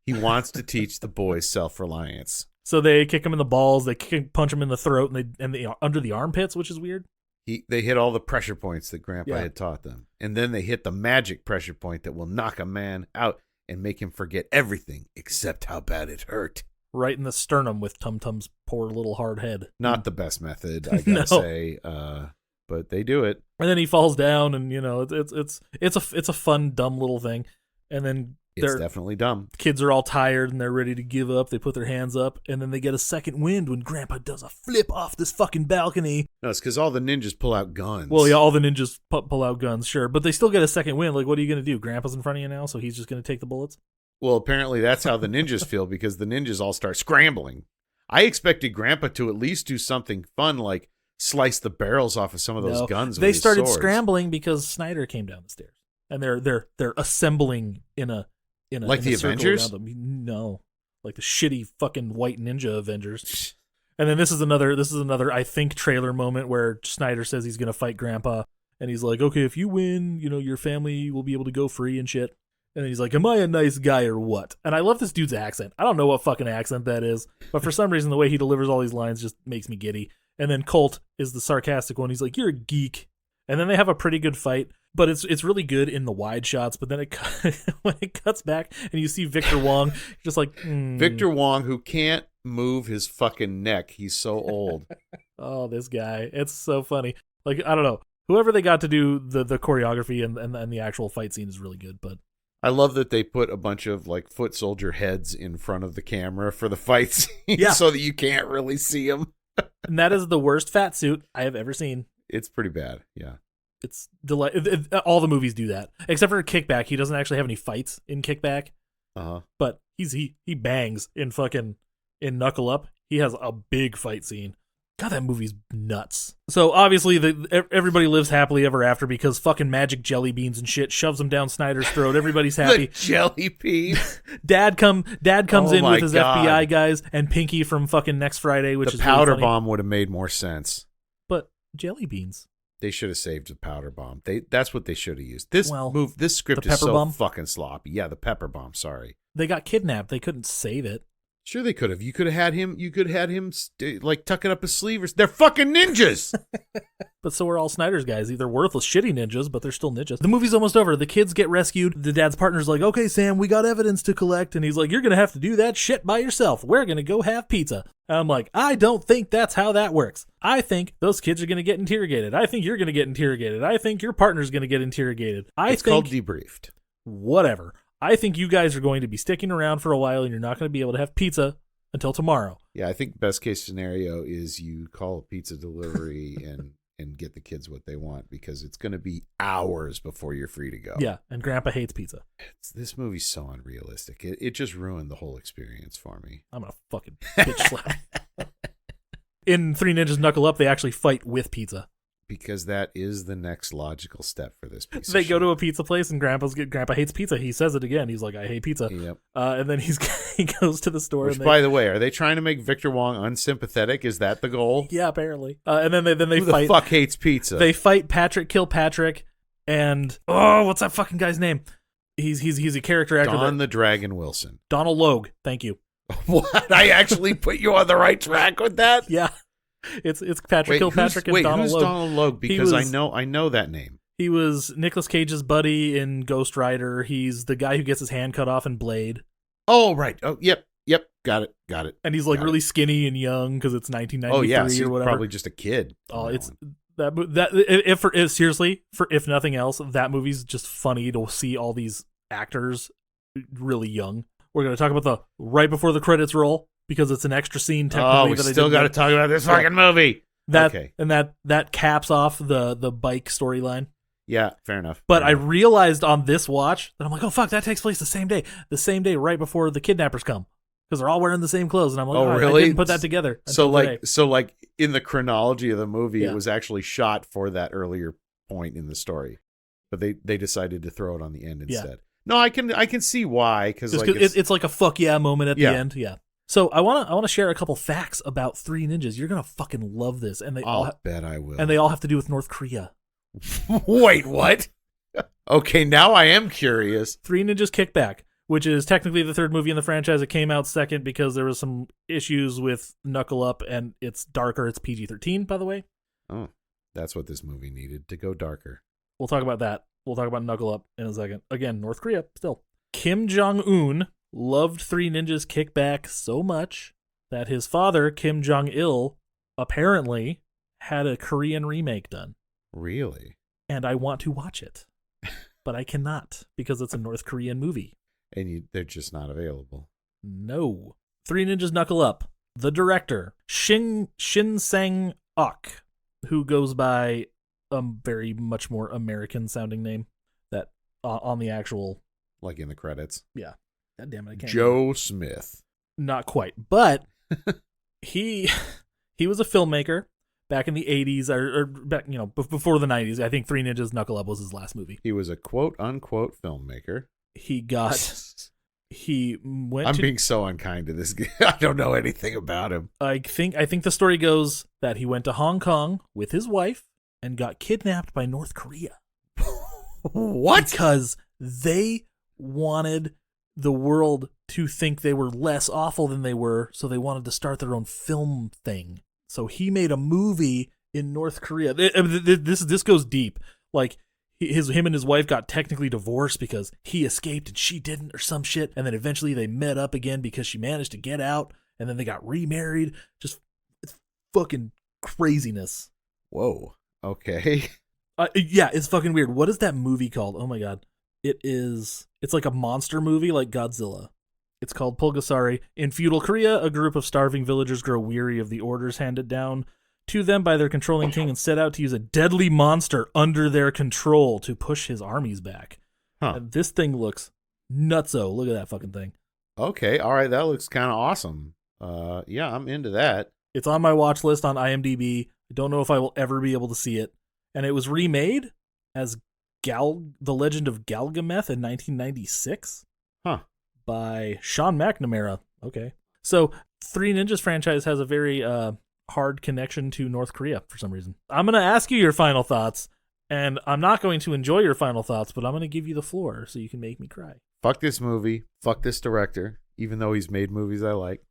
He wants to teach the boys self-reliance. so they kick him in the balls. They punch him in the throat and they under the armpits, which is weird. They hit all the pressure points that Grandpa Yeah. had taught them. And then they hit the magic pressure point that will knock a man out and make him forget everything except how bad it hurt. Right in the sternum with Tum Tum's poor little hard head. Not the best method, I gotta No. say. But they do it. And then he falls down, and it's a fun dumb little thing. And then It's their definitely dumb. kids are all tired and they're ready to give up. They put their hands up, and then they get a second wind when Grandpa does a flip off this fucking balcony. No, it's because all the ninjas pull out guns. Well, yeah, all the ninjas pull out guns, sure, but they still get a second wind. Like, what are you gonna do? Grandpa's in front of you now, so he's just gonna take the bullets. Well, apparently that's how the ninjas feel because the ninjas all start scrambling. I expected Grandpa to at least do something fun like slice the barrels off of some of those No, guns. they with his started swords. scrambling because Snyder came down the stairs, and they're assembling in a Like in a the circle Avengers? around them. No, like the shitty fucking white ninja Avengers. And then this is another I think trailer moment where Snyder says he's gonna fight Grandpa, and he's like, okay, if you win, your family will be able to go free and shit. And then he's like, am I a nice guy or what? And I love this dude's accent. I don't know what fucking accent that is, but for some reason the way he delivers all these lines just makes me giddy. And then Colt is the sarcastic one. He's like, you're a geek. And then they have a pretty good fight, but it's really good in the wide shots. But then when it cuts back and you see Victor Wong, you're just like, Victor Wong, who can't move his fucking neck. He's so old. oh, this guy. It's so funny. Like, I don't know. Whoever they got to do the choreography and the actual fight scene is really good, but I love that they put a bunch of like foot soldier heads in front of the camera for the fight scene Yeah. so that you can't really see them. and that is the worst fat suit I have ever seen. It's pretty bad. Yeah. It's all the movies do that, except for Kickback. He doesn't actually have any fights in Kickback, Uh-huh. but he bangs in in Knuckle Up. He has a big fight scene. God, that movie's nuts. So obviously, everybody lives happily ever after because fucking magic jelly beans and shit shoves them down Snyder's throat. Everybody's happy. The jelly beans. Dad comes Oh in my with his God. FBI guys and Pinky from fucking Next Friday, which The is powder really funny. bomb would have made more sense. But jelly beans. They should have saved the powder bomb. That's what they should have used. This script the is so pepper bomb? fucking sloppy. Yeah, the pepper bomb. Sorry. They got kidnapped. They couldn't save it. Sure, they could have. You could have had him. You could have had him like tucking up his sleeve. They're fucking ninjas. But so are all Snyder's guys. They're worthless, shitty ninjas, but they're still ninjas. The movie's almost over. The kids get rescued. The dad's partner's like, okay, Sam, we got evidence to collect. And he's like, you're going to have to do that shit by yourself. We're going to go have pizza. And I'm like, I don't think that's how that works. I think those kids are going to get interrogated. I think you're going to get interrogated. I think your partner's going to get interrogated. It's called debriefed. Whatever. I think you guys are going to be sticking around for a while and you're not going to be able to have pizza until tomorrow. Yeah, I think best case scenario is you call a pizza delivery and get the kids what they want because it's going to be hours before you're free to go. Yeah, and Grandpa hates pizza. This movie's so unrealistic. It just ruined the whole experience for me. I'm going to fucking bitch slap. In Three Ninjas Knuckle Up, they actually fight with pizza. Because that is the next logical step for this piece. They go to a pizza place and Grandpa hates pizza. He says it again. He's like, I hate pizza. Yep. And then he goes to the store. Which, and by the way, are they trying to make Victor Wong unsympathetic? Is that the goal? yeah, apparently. And then they Who fight. the fuck hates pizza? They fight Patrick Kilpatrick, and what's that fucking guy's name? He's a character actor. Don the Dragon Wilson. Donald Logue. Thank you. What? I actually put you on the right track with that? Yeah, it's Patrick Kilpatrick and Donald who's Logue. Donald Logue? Because was- I know that name. He was Nicolas Cage's buddy in Ghost Rider. He's the guy who gets his hand cut off in Blade. Oh, right. Oh, yep. Got it. And he's like Got really skinny and young because it's 1993 Oh, yeah. So or he's whatever. probably just a kid. Oh, it's if seriously, if nothing else, that movie's just funny to see all these actors really young. We're gonna talk about the right before the credits roll because it's an extra scene. Technically, Oh, we that I still did got to make. talk about this fucking movie. That okay. and that caps off the bike storyline. Yeah, fair enough. But Fair I enough. realized on this watch that I'm like, oh fuck, that takes place the same day right before the kidnappers come because they're all wearing the same clothes, and I'm like, Oh, I really? didn't put that together. So until today. like in the chronology of the movie, Yeah. it was actually shot for that earlier point in the story, but they decided to throw it on the end Yeah. instead. No, I can see why because Just like 'cause it's like a fuck yeah moment at Yeah. the end. Yeah. So I wanna share a couple facts about Three Ninjas. You're gonna fucking love this, and they all I'll bet I will. and they all have to do with North Korea. Wait, what? Okay, now I am curious. Three Ninjas Kickback, which is technically the third movie in the franchise. It came out second because there was some issues with Knuckle Up, and it's darker. It's PG-13, by the way. Oh, That's what this movie needed, to go darker. We'll talk about that. We'll talk about Knuckle Up in a second. Again, North Korea, still. Kim Jong-un loved Three Ninjas Kickback so much that his father, Kim Jong-il, apparently had a Korean remake done. Really? And I want to watch it. But I cannot because it's a North Korean movie. And they're just not available. No. Three Ninjas Knuckle Up. The director, Shin Sang-ok, who goes by a very much more American-sounding name that on the actual... Like in the credits. Yeah. God damn it, I can't... Joe Smith. Not quite. But he was a filmmaker back in the 80s, or back, before the 90s. I think Three Ninjas Knuckle Up was his last movie. He was a quote-unquote filmmaker. He went I'm being so unkind to this guy. I don't know anything about him. I think the story goes that he went to Hong Kong with his wife and got kidnapped by North Korea. What? Because they wanted the world to think they were less awful than they were, so they wanted to start their own film thing. So he made a movie in North Korea. This goes deep. Like, him and his wife got technically divorced because he escaped and she didn't, or some shit. And then eventually they met up again because she managed to get out, and then they got remarried. Just it's fucking craziness. Whoa. Okay. Yeah, it's fucking weird. What is that movie called? Oh my god. It's like a monster movie like Godzilla. It's called Pulgasari. In feudal Korea, a group of starving villagers grow weary of the orders handed down to them by their controlling king and set out to use a deadly monster under their control to push his armies back. And this thing looks nutso. Look at that fucking thing. Okay, all right, that looks kind of awesome. Yeah, I'm into that. It's on my watch list on IMDb. I don't know if I will ever be able to see it. And it was remade as The Legend of Galgameth in 1996. By Sean McNamara. Okay. So, Three Ninjas franchise has a very hard connection to North Korea for some reason. I'm going to ask you your final thoughts, and I'm not going to enjoy your final thoughts, but I'm going to give you the floor so you can make me cry. Fuck this movie. Fuck this director, even though he's made movies I like.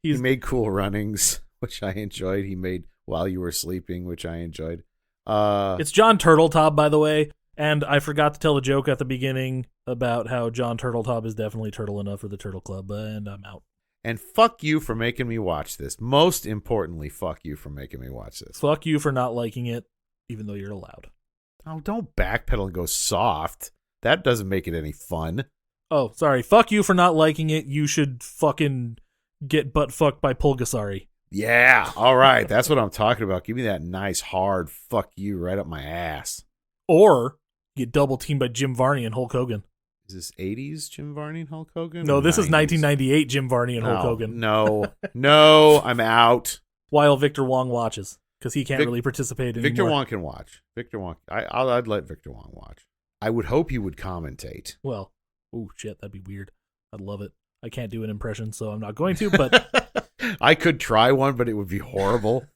He made Cool Runnings, which I enjoyed. He made While You Were Sleeping, which I enjoyed. It's John Turteltaub, by the way, and I forgot to tell the joke at the beginning about how John Turteltaub is definitely turtle enough for the Turtle Club, and I'm out. And fuck you for making me watch this. Most importantly, fuck you for making me watch this. Fuck you for not liking it, even though you're allowed. Oh, don't backpedal and go soft. That doesn't make it any fun. Oh, sorry. Fuck you for not liking it. You should fucking get butt fucked by Pulgasari. Yeah, all right. That's what I'm talking about. Give me that nice, hard fuck you right up my ass. Or get double teamed by Jim Varney and Hulk Hogan. Is this 80s Jim Varney and Hulk Hogan? No, this is 1998 Jim Varney and Hulk Hogan. No, I'm out. While Victor Wong watches, because he can't really participate anymore. Victor Wong can watch. Victor Wong. I'd let Victor Wong watch. I would hope he would commentate. Well, oh shit, that'd be weird. I'd love it. I can't do an impression, so I'm not going to, but I could try one, but it would be horrible.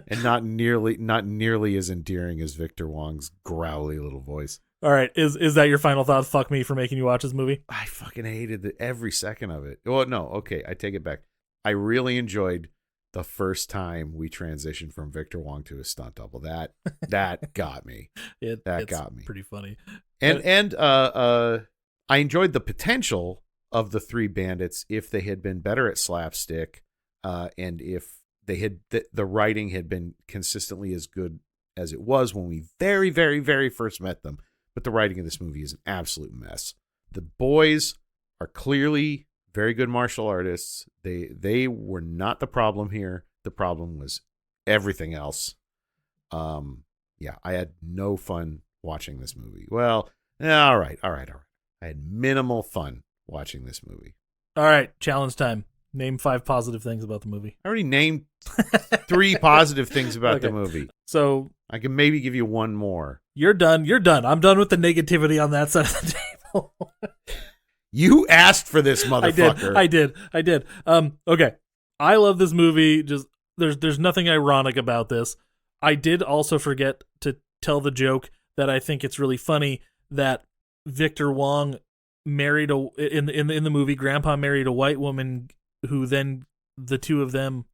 And not nearly as endearing as Victor Wong's growly little voice. All right, is that your final thought? Fuck me for making you watch this movie. I fucking hated every second of it. Well, no, okay, I take it back. I really enjoyed the first time we transitioned from Victor Wong to a stunt double. That got me. It's got me. Pretty funny. And I enjoyed the potential of the Three Bandits if they had been better at slapstick, and if they had the writing had been consistently as good as it was when we very, very, very first met them. But the writing of this movie is an absolute mess. The boys are clearly very good martial artists. They were not the problem here. The problem was everything else. Yeah, I had no fun watching this movie. Well, all right. I had minimal fun watching this movie. All right, challenge time. Name 5 positive things about the movie. I already named 3 positive things about the movie. So I can maybe give you one more. You're done. I'm done with the negativity on that side of the table. You asked for this, motherfucker. I did. Okay. I love this movie. Just there's nothing ironic about this. I did also forget to tell the joke that I think it's really funny that Victor Wong married in the movie. Grandpa married a white woman who then the two of them.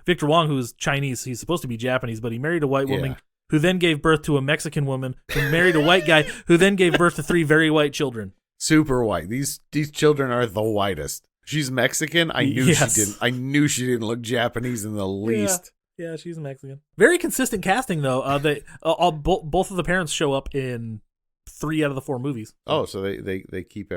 Victor Wong, who's Chinese, he's supposed to be Japanese, but he married a white woman who then gave birth to a Mexican woman, who married a white guy, who then gave birth to 3 very white children. Super white. These children are the whitest. She's Mexican. I knew she didn't. I knew she didn't look Japanese in the least. Yeah, she's Mexican. Very consistent casting though. Both of the parents show up in 3 out of the 4 movies. Oh, so they keep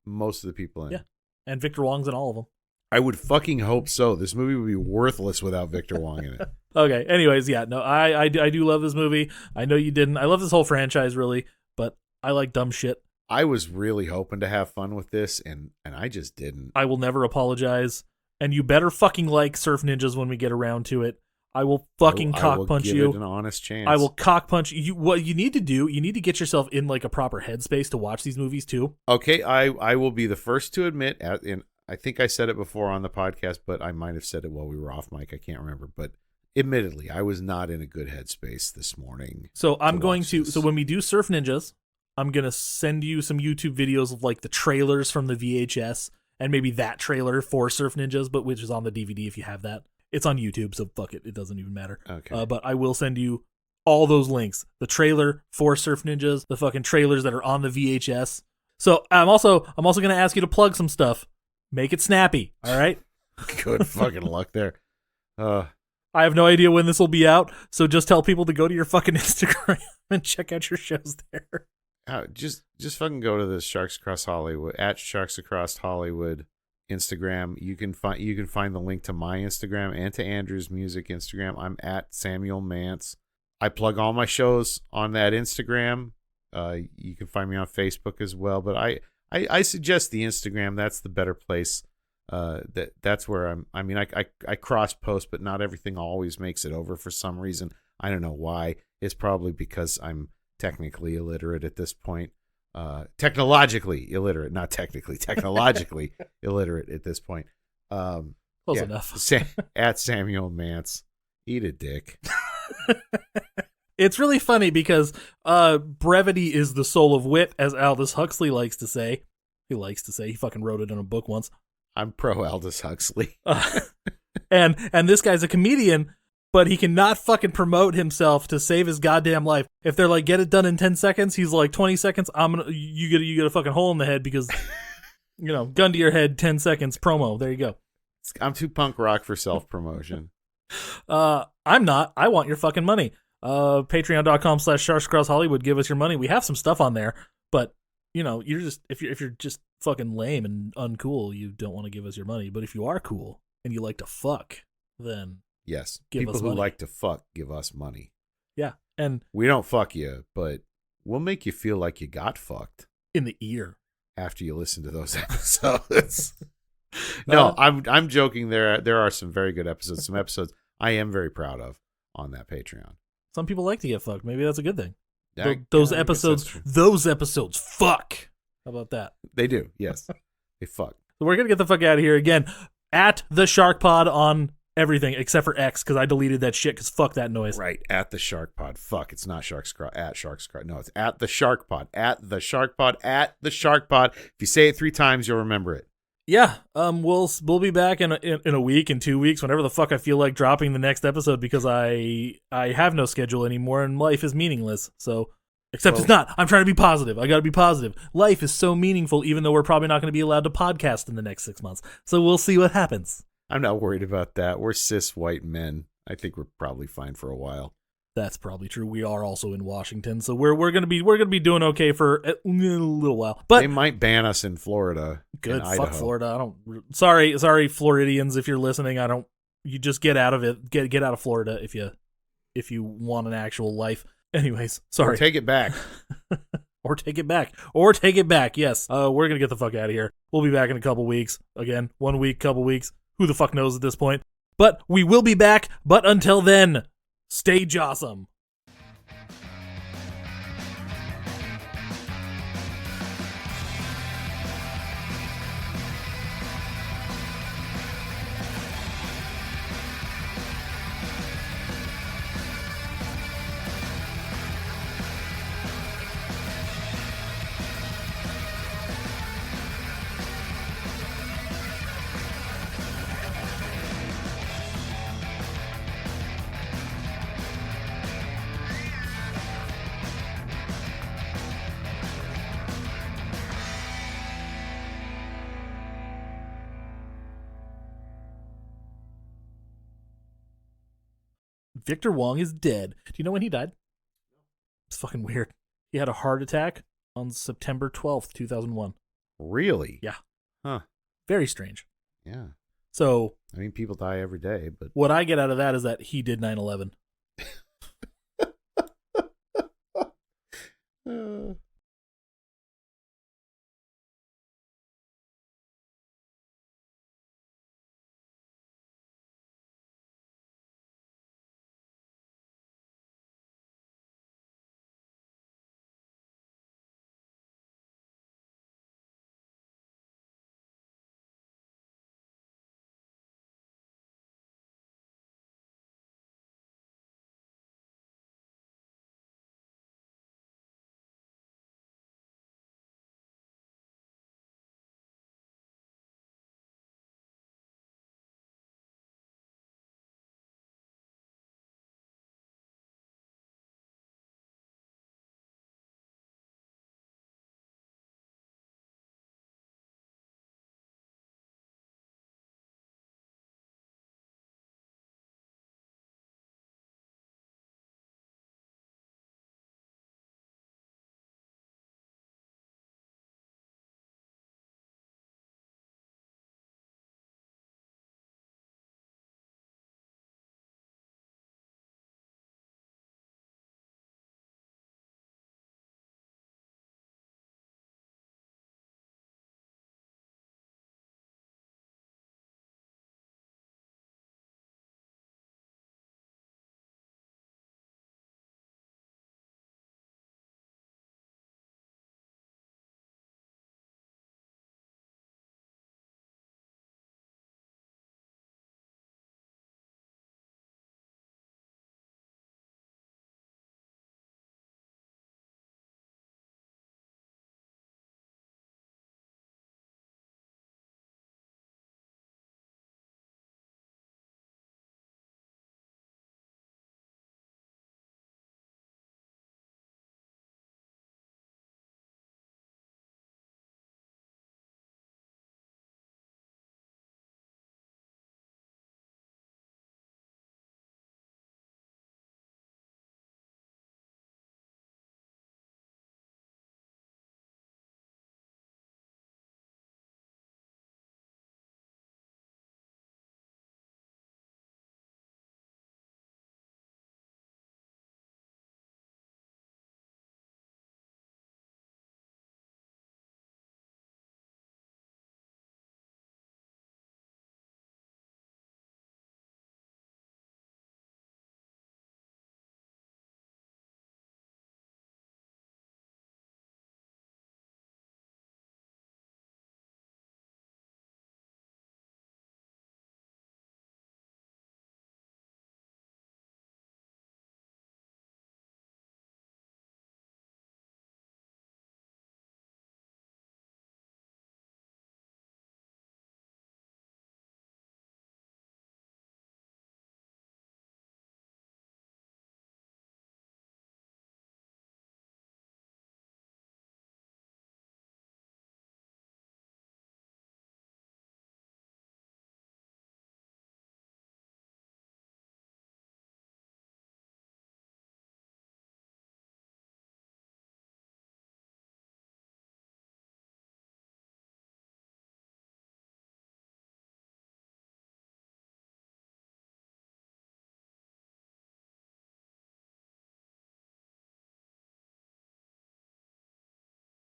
most of the people in. Yeah, and Victor Wong's in all of them. I would fucking hope so. This movie would be worthless without Victor Wong in it. Okay. Anyways, yeah, no, I do love this movie. I know you didn't. I love this whole franchise really, but I like dumb shit. I was really hoping to have fun with this, and I just didn't. I will never apologize, and you better fucking like Surf Ninjas when we get around to it. I will fucking cock punch you. I will give it an honest chance. I will cock punch you. What you need to do, you need to get yourself in like a proper headspace to watch these movies too. Okay, I will be the first to admit, and I think I said it before on the podcast, but I might have said it while we were off mic. I can't remember, but admittedly, I was not in a good headspace this morning. So I'm going to. So when we do Surf Ninjas, I'm going to send you some YouTube videos of like the trailers from the VHS and maybe that trailer for Surf Ninjas, but which is on the DVD if you have that. It's on YouTube, so fuck it. It doesn't even matter. Okay. But I will send you all those links. The trailer for Surf Ninjas, the fucking trailers that are on the VHS. So I'm also going to ask you to plug some stuff. Make it snappy, all right? Good fucking luck there. I have no idea when this will be out, so just tell people to go to your fucking Instagram and check out your shows there. Just fucking go to the Sharks Across Hollywood at Sharks Across Hollywood Instagram. You can find the link to my Instagram and to Andrew's music Instagram. I'm at Samuel Mance. I plug all my shows on that Instagram. You can find me on Facebook as well, but I suggest the Instagram. That's the better place. That's where I cross post, but not everything always makes it over for some reason. I don't know why. It's probably because I'm technically illiterate at this point. Technologically illiterate, not technically, technologically illiterate at this point. Close enough. At Samuel Mance. Eat a dick. It's really funny because brevity is the soul of wit, as Aldous Huxley likes to say. He fucking wrote it in a book once. I'm pro Aldous Huxley. And this guy's a comedian, but he cannot fucking promote himself to save his goddamn life. If they're like, get it done in 10 seconds, he's like, 20 seconds, you get a fucking hole in the head because, gun to your head, 10 seconds promo. There you go. I'm too punk rock for self-promotion. I'm not. I want your fucking money. Patreon.com/SharksCrossHollywood. Give us your money. We have some stuff on there, but you're just if you're just fucking lame and uncool, you don't want to give us your money. But if you are cool and you like to fuck, then yes, give people us who money. like to fuck give us money. Yeah, and we don't fuck you, but we'll make you feel like you got fucked in the ear after you listen to those episodes. No, I'm joking. There are some very good episodes. Some episodes I am very proud of on that Patreon. Some people like to get fucked. Maybe that's a good thing. Those episodes fuck. How about that? They do, yes. They fuck. So we're gonna get the fuck out of here again. At the Shark Pod on everything except for X, because I deleted that shit because fuck that noise. Right, at the Shark Pod. Fuck, it's not Sharks Cross. At Sharks Cross. No, it's at the Shark Pod. At the Shark Pod. At the Shark Pod. If you say it 3 times, you'll remember it. Yeah, we'll be back in a week, in 2 weeks, whenever the fuck I feel like dropping the next episode, because I have no schedule anymore and life is meaningless. So, it's not. I'm trying to be positive. I got to be positive. Life is so meaningful, even though we're probably not going to be allowed to podcast in the next 6 months. So we'll see what happens. I'm not worried about that. We're cis white men. I think we're probably fine for a while. That's probably true. We are also in Washington, so we're gonna be doing okay for a little while. But they might ban us in Florida. Good, fuck Idaho. Florida. I don't. Sorry, Floridians, if you're listening. You just get out of it. Get out of Florida if you want an actual life. Anyways, sorry. Or take it back. Or take it back. Yes. We're gonna get the fuck out of here. We'll be back in a couple weeks. Again, 1 week, couple weeks. Who the fuck knows at this point? But we will be back. But until then, stay jawsome. Victor Wong is dead. Do you know when he died? It's fucking weird. He had a heart attack on September 12th, 2001. Really? Yeah. Huh. Very strange. Yeah. So, I mean, people die every day, but what I get out of that is that he did 9/11.